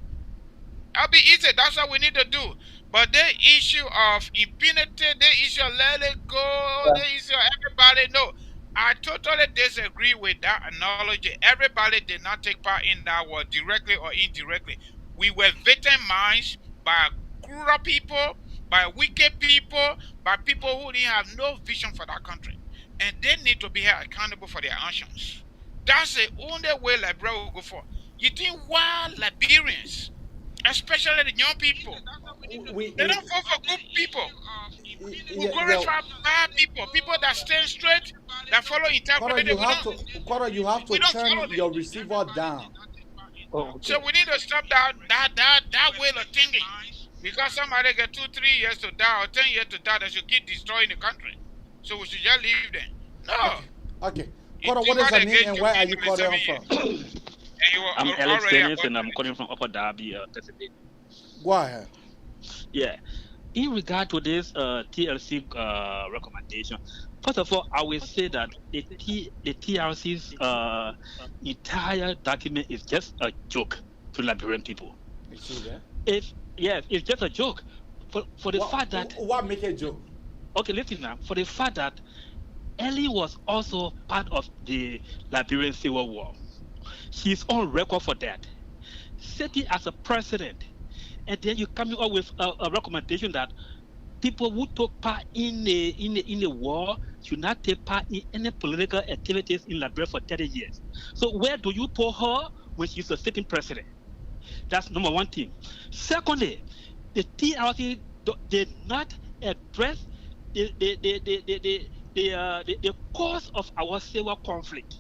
S6: That'll be easy. That's what we need to do. But the issue of impunity, the issue of let it go, the issue of everybody, no. I totally disagree with that analogy. Everybody did not take part in that war, directly or indirectly. We were victimized by cruel people, by wicked people, by people who didn't have no vision for that country. And they need to be held accountable for their actions. That's the only way Liberia will go for. You think why Liberians, especially the young people, they don't vote for good people. We glorify bad people, people that stand straight, that follow integrity.
S5: You have to turn your receiver down.
S6: So we need to stop that way of thinking. Because somebody get 2-3 years to die or 10 years to die, they should keep destroying the country. So we should just leave them. No.
S5: Okay. What is your name and where are you calling from?
S9: I'm Alex Dennis and I'm calling from Upper Darby, Pennsylvania.
S5: Go ahead.
S9: Yeah. In regard to this TLC recommendation, first of all, I will say that the TRC's entire document is just a joke to Liberian people.
S5: You see that?
S9: It's just a joke. For the fact that...
S5: What make a joke?
S9: Okay, listen now. For the fact that Ellie was also part of the Liberian Civil War. She's on record for that. Sitting as a president, and then you coming up with a recommendation that people who took part in the war should not take part in any political activities in Liberia for 30 years. So where do you put her when she's a sitting president? That's number one thing. Secondly, the TRC did not address the cause of our civil conflict.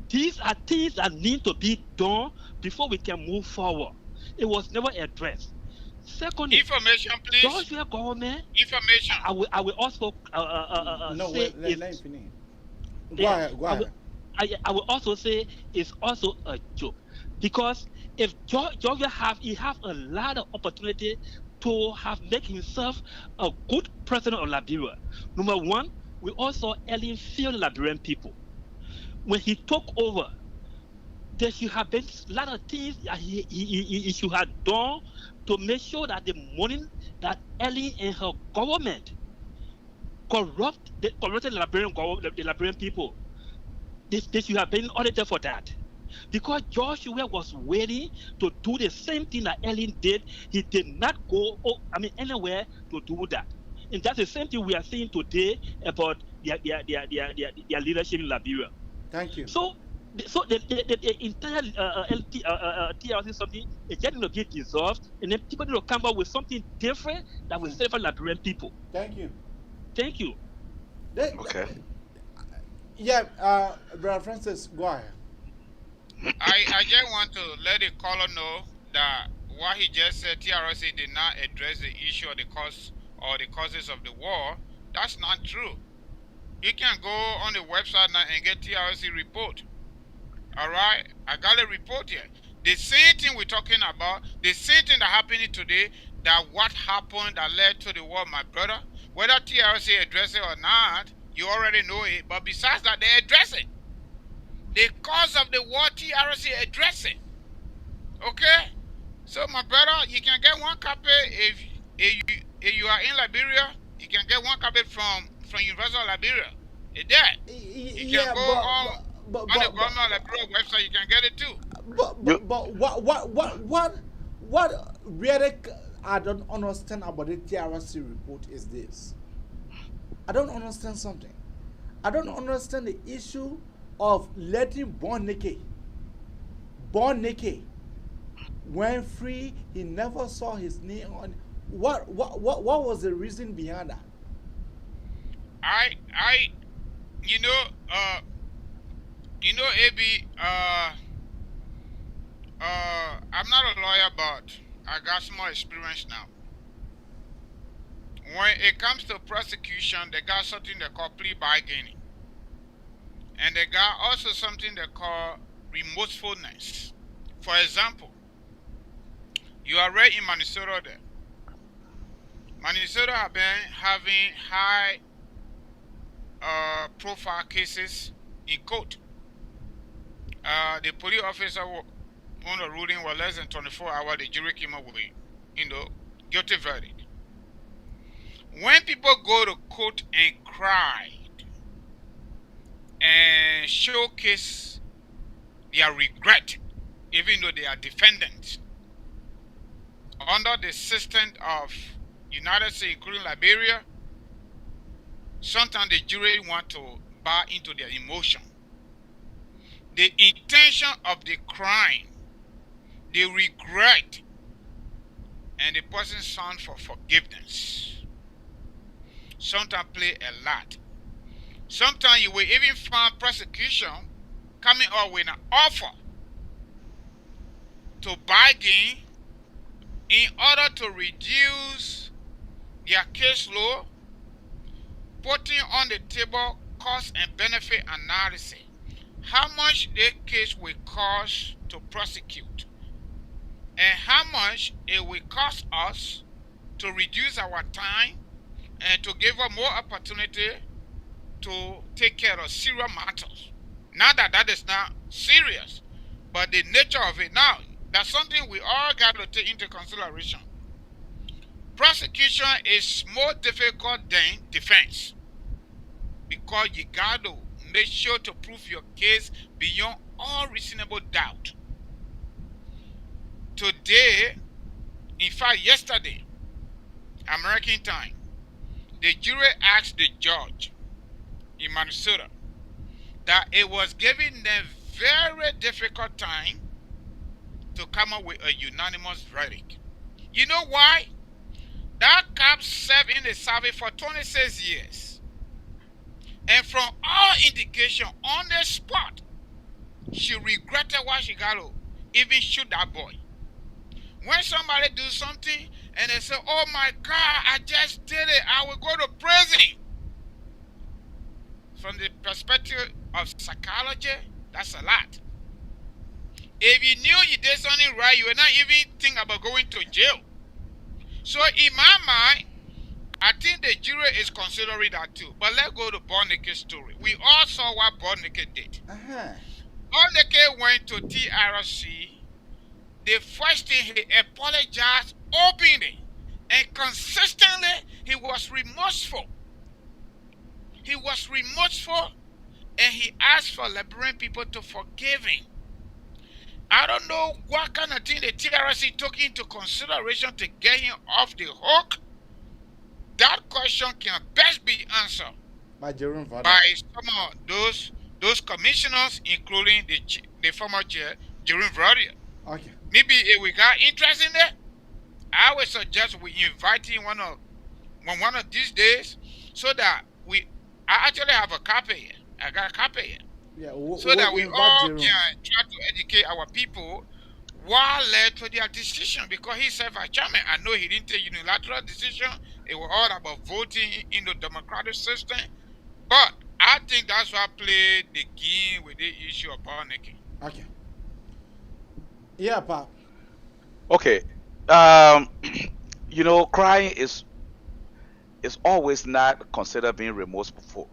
S9: These are things that need to be done before we can move forward. It was never addressed. Secondly,
S6: information, please.
S9: Georgia government.
S6: Information.
S9: I will also say
S5: Go ahead.
S9: I will also say it's also a joke, because if Georgia have a lot of opportunity to have make himself a good president of Liberia. Number one, we also Ellen feel the Liberian people. When he took over, there should have been a lot of things that he should have done to make sure that the money that Ellie and her government corrupted the Liberian people, they should have been audited for that. Because Joshua was waiting to do the same thing that Ellen did. He did not go anywhere to do that. And that's the same thing we are seeing today about their leadership in Liberia.
S5: Thank you.
S9: So the entire TRC something is getting to get dissolved, and then people need to come up with something different that will serve Liberian people.
S5: Thank you.
S9: Thank you.
S7: Okay.
S5: Yeah, Brother Francis, go ahead.
S6: I just want to let the caller know that what he just said, TRC did not address the issue of the cause or the causes of the war. That's not true. You can go on the website now and get TRC report. All right, I got a report here. The same thing we're talking about, the same thing that happened today, that what happened that led to the war, my brother, whether TRC address it or not, you already know it. But besides that, they address it. The cause of the war, TRC address it. Okay? So, my brother, you can get one copy if you are in Liberia. You can get one copy from University of Liberia. It's there. You can go on the government of Liberia website. You can get it too.
S5: But what really I don't understand about the TRC report is this. I don't understand something. I don't understand the issue of letting born naked, when free, he never saw his knee on. What was the reason behind that?
S6: AB, I'm not a lawyer, but I got some more experience now. When it comes to prosecution, they got something they call plea bargaining. And they got also something they call remorsefulness. For example, you are right in Minnesota there. Minnesota have been having high profile cases in court. The police officer on the ruling was less than 24 hours, the jury came up with, guilty verdict. When people go to court and cry and showcase their regret, even though they are defendants, under the system of United States, including Liberia, sometimes the jury want to buy into their emotion. The intention of the crime, the regret, and the person's sound for forgiveness sometimes play a lot. Sometimes you will even find prosecution coming up with an offer to bargain in order to reduce their caseload, putting on the table cost and benefit analysis. How much the case will cost to prosecute, and how much it will cost us to reduce our time and to give us more opportunity to take care of serious matters. Not that that is not serious, but the nature of it now, that's something we all got to take into consideration. Prosecution is more difficult than defense because you got to make sure to prove your case beyond all reasonable doubt. Today, in fact yesterday, American time, the jury asked the judge in Minnesota that it was giving them very difficult time to come up with a unanimous verdict. You know why? That cop served in the service for 26 years. And from all indication on the spot, she regretted why she got to even shoot that boy. When somebody do something and they say, oh my God, I just did it, I will go to prison. From the perspective of psychology, that's a lot. If you knew you did something right, you would not even think about going to jail. So in my mind, I think the jury is considering that too. But let's go to Bornike's story. We all saw what Bornike did. Bornike went to TRC. The first thing, he apologized openly and consistently he was remorseful. He was remorseful and he asked for Liberian people to forgive him. I don't know what kind of thing the TRC took into consideration to get him off the hook. That question can best be answered
S5: by
S6: some of those commissioners, including the former chair, Jerome Vardia.
S5: Okay.
S6: Maybe if we got interest in that, I would suggest we invite him one of these days, so that I actually have a copy here. I got a copy here.
S5: Yeah,
S6: so that we all can try to educate our people what led to their decision, because he served as chairman. I know he didn't take unilateral decision. It was all about voting in the democratic system. But I think that's why I played the game with the issue of power nicking.
S5: Okay. Yeah, Pop.
S7: Okay. Crying is always not considered being remorseful.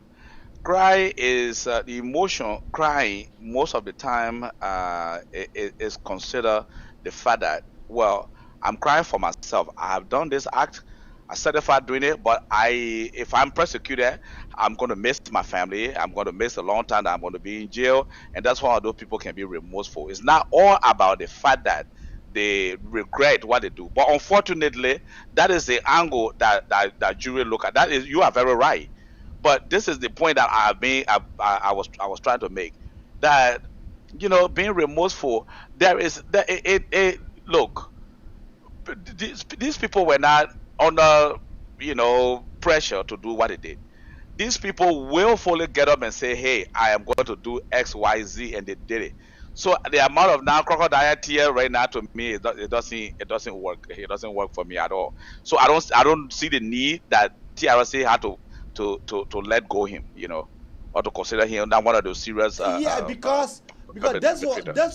S7: Cry is the emotion. Crying most of the time is considered the fact that, well, I'm crying for myself. I have done this act. I certified doing it, but if I'm persecuted, I'm going to miss my family. I'm going to miss a long time that I'm going to be in jail, and that's why those people can be remorseful. It's not all about the fact that they regret what they do, but unfortunately, that is the angle that jury look at. That is, you are very right. But this is the point that I was trying to make, that being remorseful, look, these people were not under pressure to do what they did. These people willfully get up and say, hey, I am going to do X, Y, Z, and they did it. So the amount of now crocodile tear right now, to me, it doesn't work. It doesn't work for me at all. So I don't see the need that TRC had to let go him, or to consider him not one of those serious.
S5: Because this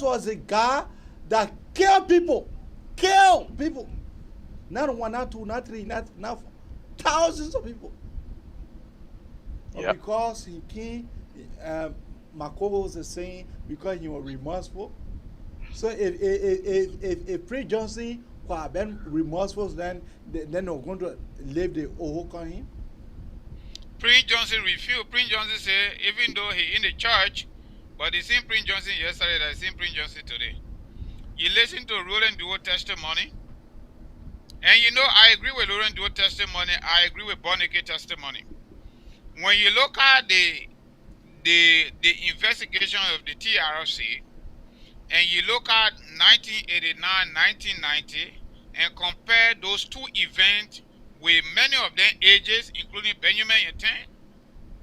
S5: was a guy that killed people. Not one, not two, not three, not thousands of people. Yep. Because he came, Makobo was saying, because he was remorseful. So if Prince Johnson had been remorseful, then they're going to leave the Ohok on him.
S6: Prince Johnson refused. Prince Johnson said, even though he in the church, but he seen Prince Johnson yesterday, that he seen Prince Johnson today. You listen to Roland Duo testimony, and I agree with Roland Duo testimony. I agree with Bonike testimony. When you look at the investigation of the TRC, and you look at 1989, 1990, and compare those two events with many of them ages, including Benjamin Yeten,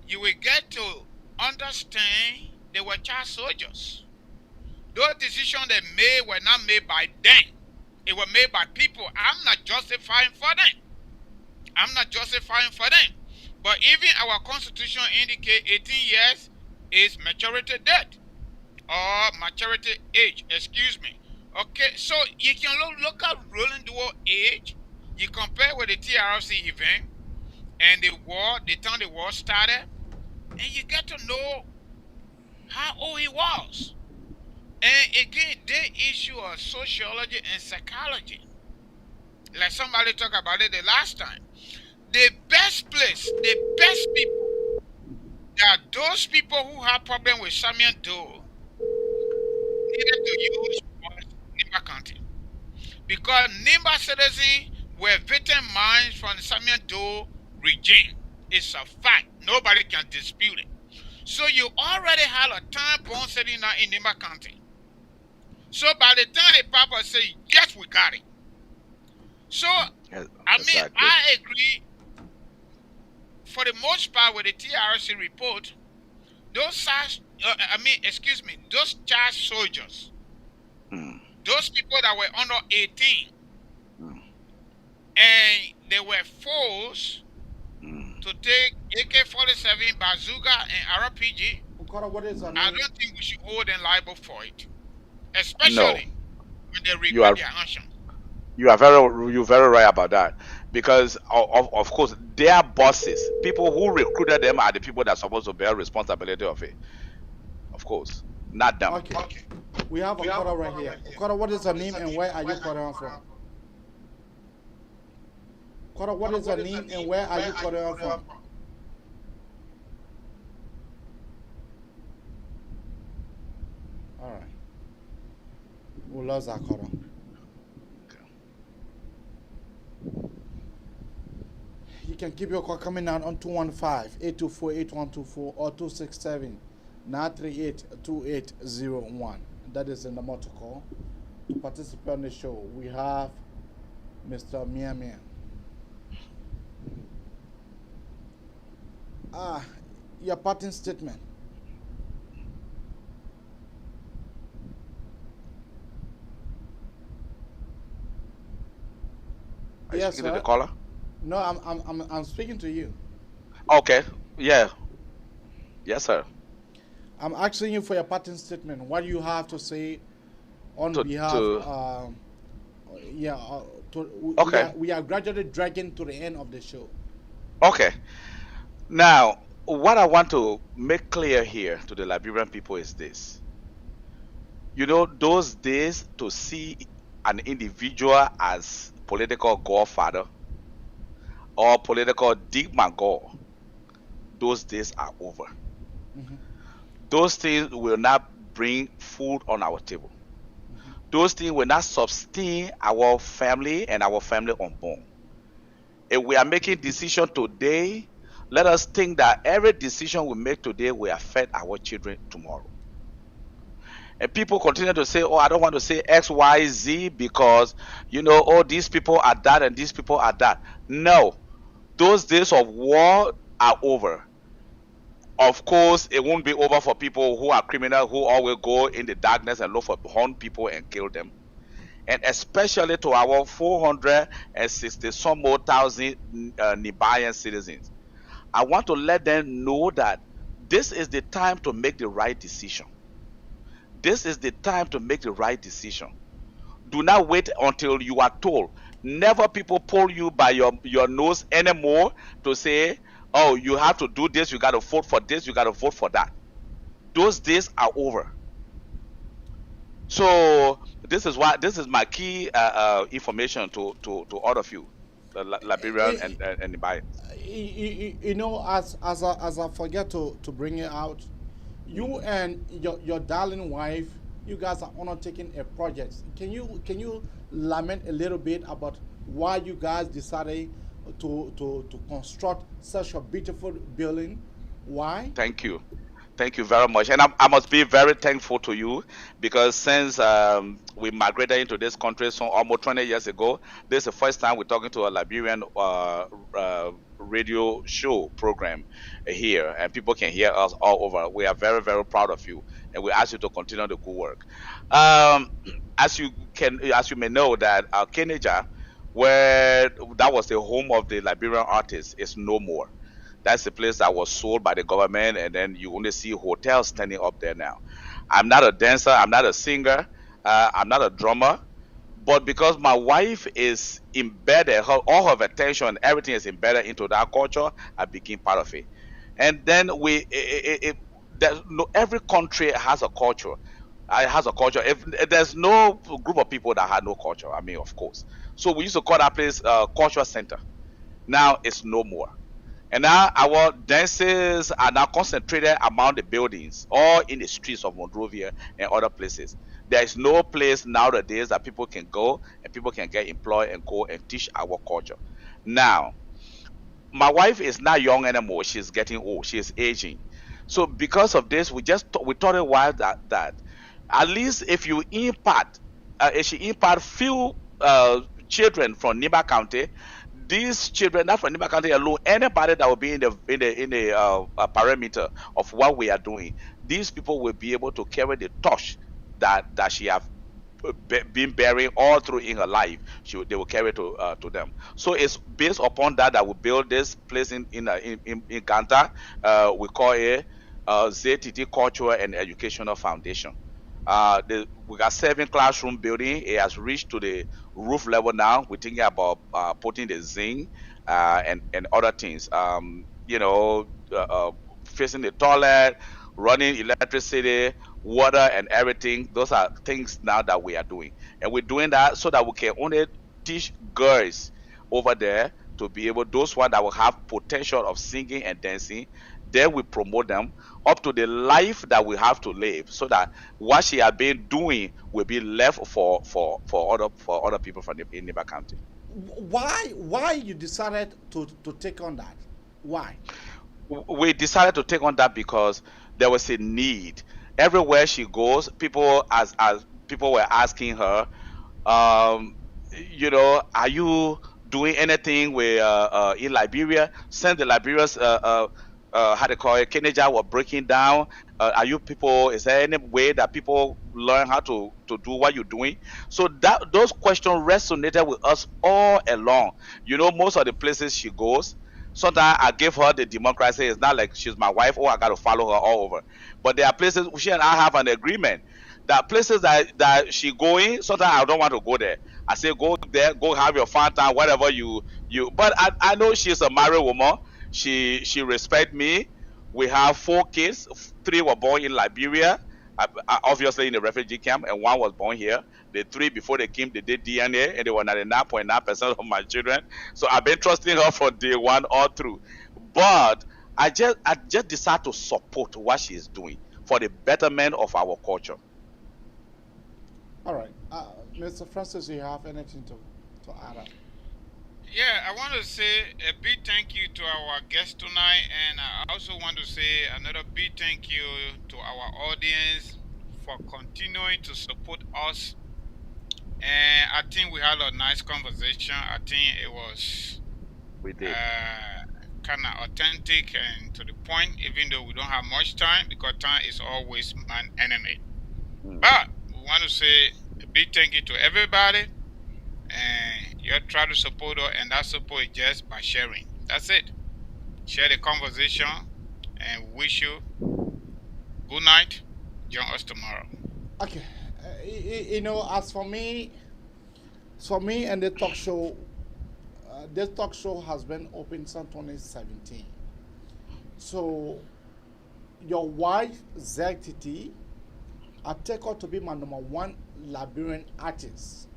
S6: you will get to understand they were child soldiers. Those decisions they made were not made by them. It was made by people. I'm not justifying for them. But even our constitution indicates 18 years is maturity date, or maturity age, excuse me. Okay, so you can look at Rolling Duo age, you compare with the TRC event and the time the war started, and you get to know how old he was. And again, the issue of sociology and psychology, like somebody talked about it the last time. The best place, the best people, are those people who have problem with Samuel Doe needed to use Nimba County. Because Nimba citizens were victimized from the Samuel Doe regime. It's a fact. Nobody can dispute it. So you already had a time bomb sitting now in Nimba County. So by the time the Papa say, yes, we got it. So, I agree for the most part with the TRC report, those child soldiers, those people that were under 18, and they were forced to take AK-47, bazooka, and RPG. I don't think we should hold them liable for it, especially when they regret their action.
S7: You're very right about that, because of course their bosses, people who recruited them, are the people that are supposed to bear responsibility of it. Of course, not them.
S5: Okay. We have a caller right here. Caller, what is her name and where are you calling from? Koro, what is your name and where are you calling from? All right. We lost that Koro. You can keep your call coming out on 215-824-8124 or 267-938-2801. That is the number to call to participate on the show. We have Mr. Miamen. Your parting statement.
S7: Are you
S5: Yes,
S7: speaking to
S5: sir.
S7: the caller?
S5: No, I'm speaking to you.
S7: Okay. Yeah. Yes, sir.
S5: I'm asking you for your parting statement. What do you have to say on behalf?
S7: Okay.
S5: We are gradually dragging to the end of the show.
S7: Okay. Now, what I want to make clear here to the Liberian people is this. You know, those days to see an individual as political godfather or political digmagor, those days are over.
S5: Mhm.
S7: Those things will not bring food on our table. Those things will not sustain our family and our family unborn. If we are making decision today, let us think that every decision we make today will affect our children tomorrow. And people continue to say, oh, I don't want to say X, Y, Z because, you know, oh, these people are that and these people are that. No, those days of war are over. Of course, it won't be over for people who are criminal, who always go in the darkness and look for hunt people and kill them. And especially to our 460 some more thousand Liberian citizens. I want to let them know that this is the time to make the right decision. This is the time to make the right decision. Do not wait until you are told. Never people pull you by your nose anymore to say, oh, you have to do this, you got to vote for this, you got to vote for that. Those days are over. So this is my key information to all of you, the Liberian and Liberian.
S5: You know, as I forget to bring it out, you and your darling wife, you guys are undertaking a project. Can you lament a little bit about why you guys decided to construct such a beautiful building? Why?
S7: Thank you. Thank you very much. And I must be very thankful to you because since we migrated into this country so almost 20 years ago, this is the first time we're talking to a Liberian radio show program here, and people can hear us all over. We are very, very proud of you, and we ask you to continue the good work. Um, as you may know, that Kenija, where that was the home of the Liberian artists, is no more. That's the place that was sold by the government, and then you only see hotels standing up there now. I'm not a dancer, I'm not a singer, I'm not a drummer, but because my wife is embedded, all of her attention, everything is embedded into that culture, I became part of it. And then every country has a culture. It has a culture. If there's no group of people that had no culture, I mean, of course. So we used to call that place culture center. Now it's no more. And now our dances are now concentrated among the buildings or in the streets of Monrovia and other places. There is no place nowadays that people can go and people can get employed and go and teach our culture. Now, my wife is not young anymore. She's getting old. She's aging. So because of this, we thought it was that at least if you impart, if she impart few children from Niba County, these children, not from Nima County alone, anybody that will be in the parameter of what we are doing, these people will be able to carry the torch that she have been bearing all through in her life. They will carry to them. So it's based upon that we build this place in Ganta. We call it ZTT Cultural and Educational Foundation. We got 7 classroom building. It has reached to the roof level now. We're thinking about putting the zinc and other things. Facing the toilet, running electricity, water, and everything. Those are things now that we are doing, and we're doing that so that we can only teach girls over there to be able, those ones that will have potential of singing and dancing, then we promote them up to the life that we have to live, so that what she has been doing will be left for other people from the in Neighbor County.
S5: Why you decided to take on that? Why?
S7: We decided to take on that because there was a need. Everywhere she goes, people as people were asking her, are you doing anything with in Liberia? Since the Liberians how they call it, Kenya were breaking down. Are you people? Is there any way that people learn how to do what you're doing? So that those questions resonated with us all along. Most of the places she goes, sometimes I give her the democracy. It's not like she's my wife or I got to follow her all over. But there are places she and I have an agreement. There are places that she going. Sometimes I don't want to go there. I say go there, go have your fun time, whatever you. But I know she's a married woman. She respect me. We have 4 kids. 3 were born in Liberia, obviously in the refugee camp, and 1 was born here. The 3 before they came, they did DNA, and they were 99.9% of my children. So I've been trusting her from day 1 all through. But I just decided to support what she is doing for the betterment of our culture.
S5: All right, Mr. Francis, you have anything to add up?
S6: Yeah, I want to say a big thank you to our guest tonight, and I also want to say another big thank you to our audience for continuing to support us. And I think we had a nice conversation. I think it was kind of authentic and to the point, even though we don't have much time, because time is always my enemy. But we want to say a big thank you to everybody. And you try to support her, and that support is just by sharing. That's it. Share the conversation, and wish you good night. Join us tomorrow.
S5: Okay, as for me and the talk show, this talk show has been open since 2017. So your wife ZTT, I take her to be my #1 Liberian artist.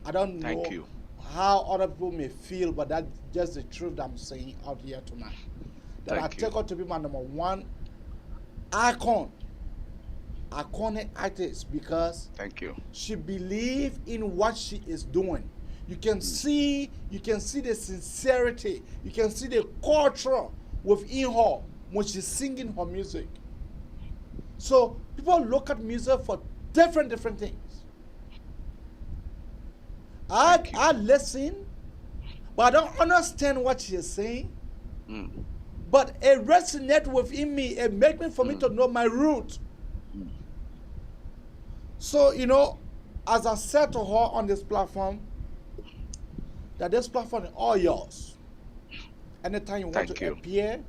S5: I don't know how other people may feel, but that's just the truth I'm saying out here tonight. That I take her to be my #1 iconic artist, because she believes in what she is doing. You can see the sincerity, you can see the culture within her when she's singing her music. So people look at music for different things. I listen, but I don't understand what she is saying. But it resonates within me. It makes me for me to know my root. So, as I said to her on this platform, that this platform is all yours. Anytime you want to appear,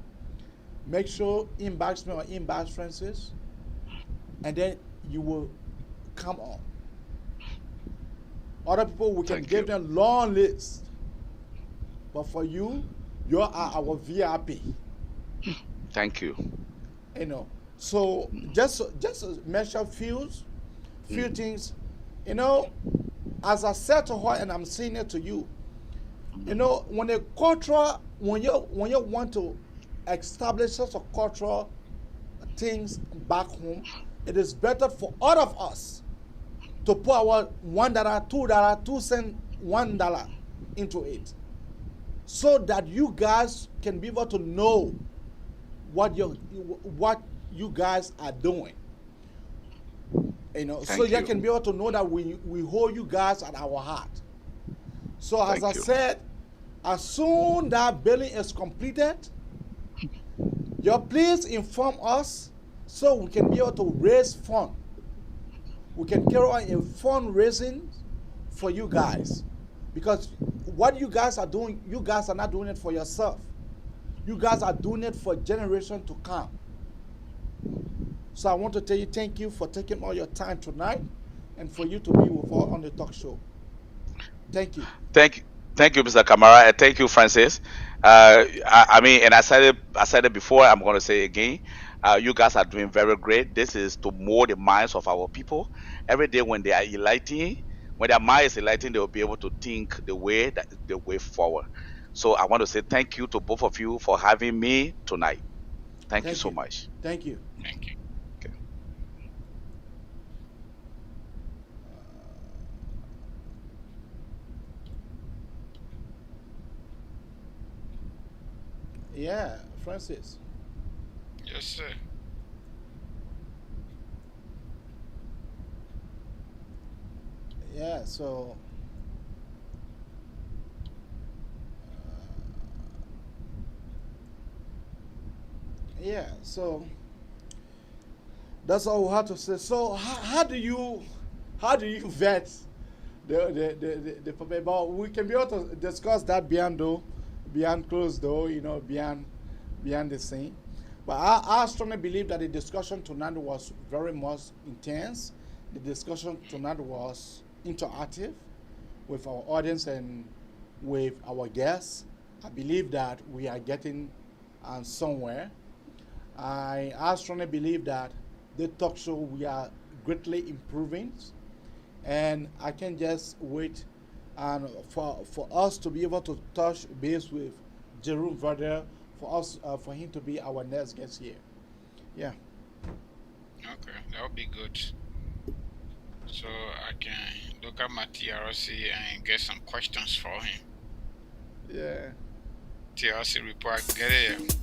S5: make sure inbox me or inbox Francis, and then you will come on. Other people, we can give them long lists. But for you, you are our VIP.
S7: Thank you.
S5: So just mention few things. As I said to her, and I'm saying it to you, when a culture, when you want to establish such a cultural things back home, it is better for all of us to put our $1, $2, 2 cents, $1 into it, so that you guys can be able to know what you guys are doing. So you can be able to know that we hold you guys at our heart. So as I said, as soon that billing is completed, you please inform us so we can be able to raise funds. We can carry on a fundraising for you guys, because what you guys are doing, you guys are not doing it for yourself. You guys are doing it for generations to come. So I want to tell you thank you for taking all your time tonight, and for you to be with us on the talk show. Thank you.
S7: Thank you, Mr. Kamara, and thank you, Francis. I mean, and I said it before. I'm going to say it again. You guys are doing very great. This is to mold the minds of our people. Every day when they are enlightening, when their mind is enlightened, they will be able to think the way forward. So I want to say thank you to both of you for having me tonight. Thank you so much.
S5: Thank you.
S6: Thank you.
S7: Okay.
S5: Yeah, Francis.
S6: Yes, sir.
S5: Yeah, so yeah, so that's all we have to say. So how do you vet the paper? But we can be able to discuss that beyond closed door, beyond the scene. But I strongly believe that the discussion tonight was very much intense. The discussion tonight was interactive with our audience and with our guests. I believe that we are getting somewhere. I strongly believe that the talk show, we are greatly improving, and I can just wait and for us to be able to touch base with Jerome Vader, for him to be our next guest here. Yeah.
S6: Okay, that would be good. So I can look at my TRC and get some questions for him.
S5: Yeah.
S6: TRC report, get it.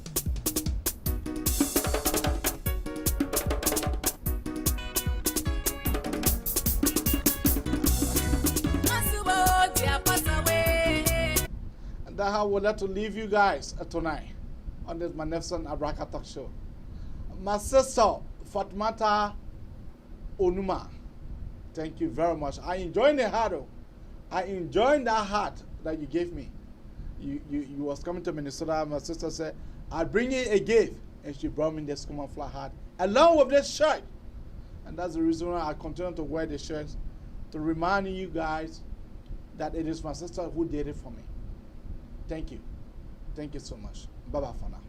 S5: And that's how we'd like to leave you guys tonight on this magnificent Abraka Talk Show. My sister, Fatmata Onuma, thank you very much. I enjoyed the heart. I enjoyed that heart that you gave me. You was coming to Minnesota. My sister said, I'll bring you a gift. And she brought me this common flat hat along with this shirt. And that's the reason why I continue to wear the shirts, to remind you guys that it is my sister who did it for me. Thank you. Thank you so much. Bye-bye for now.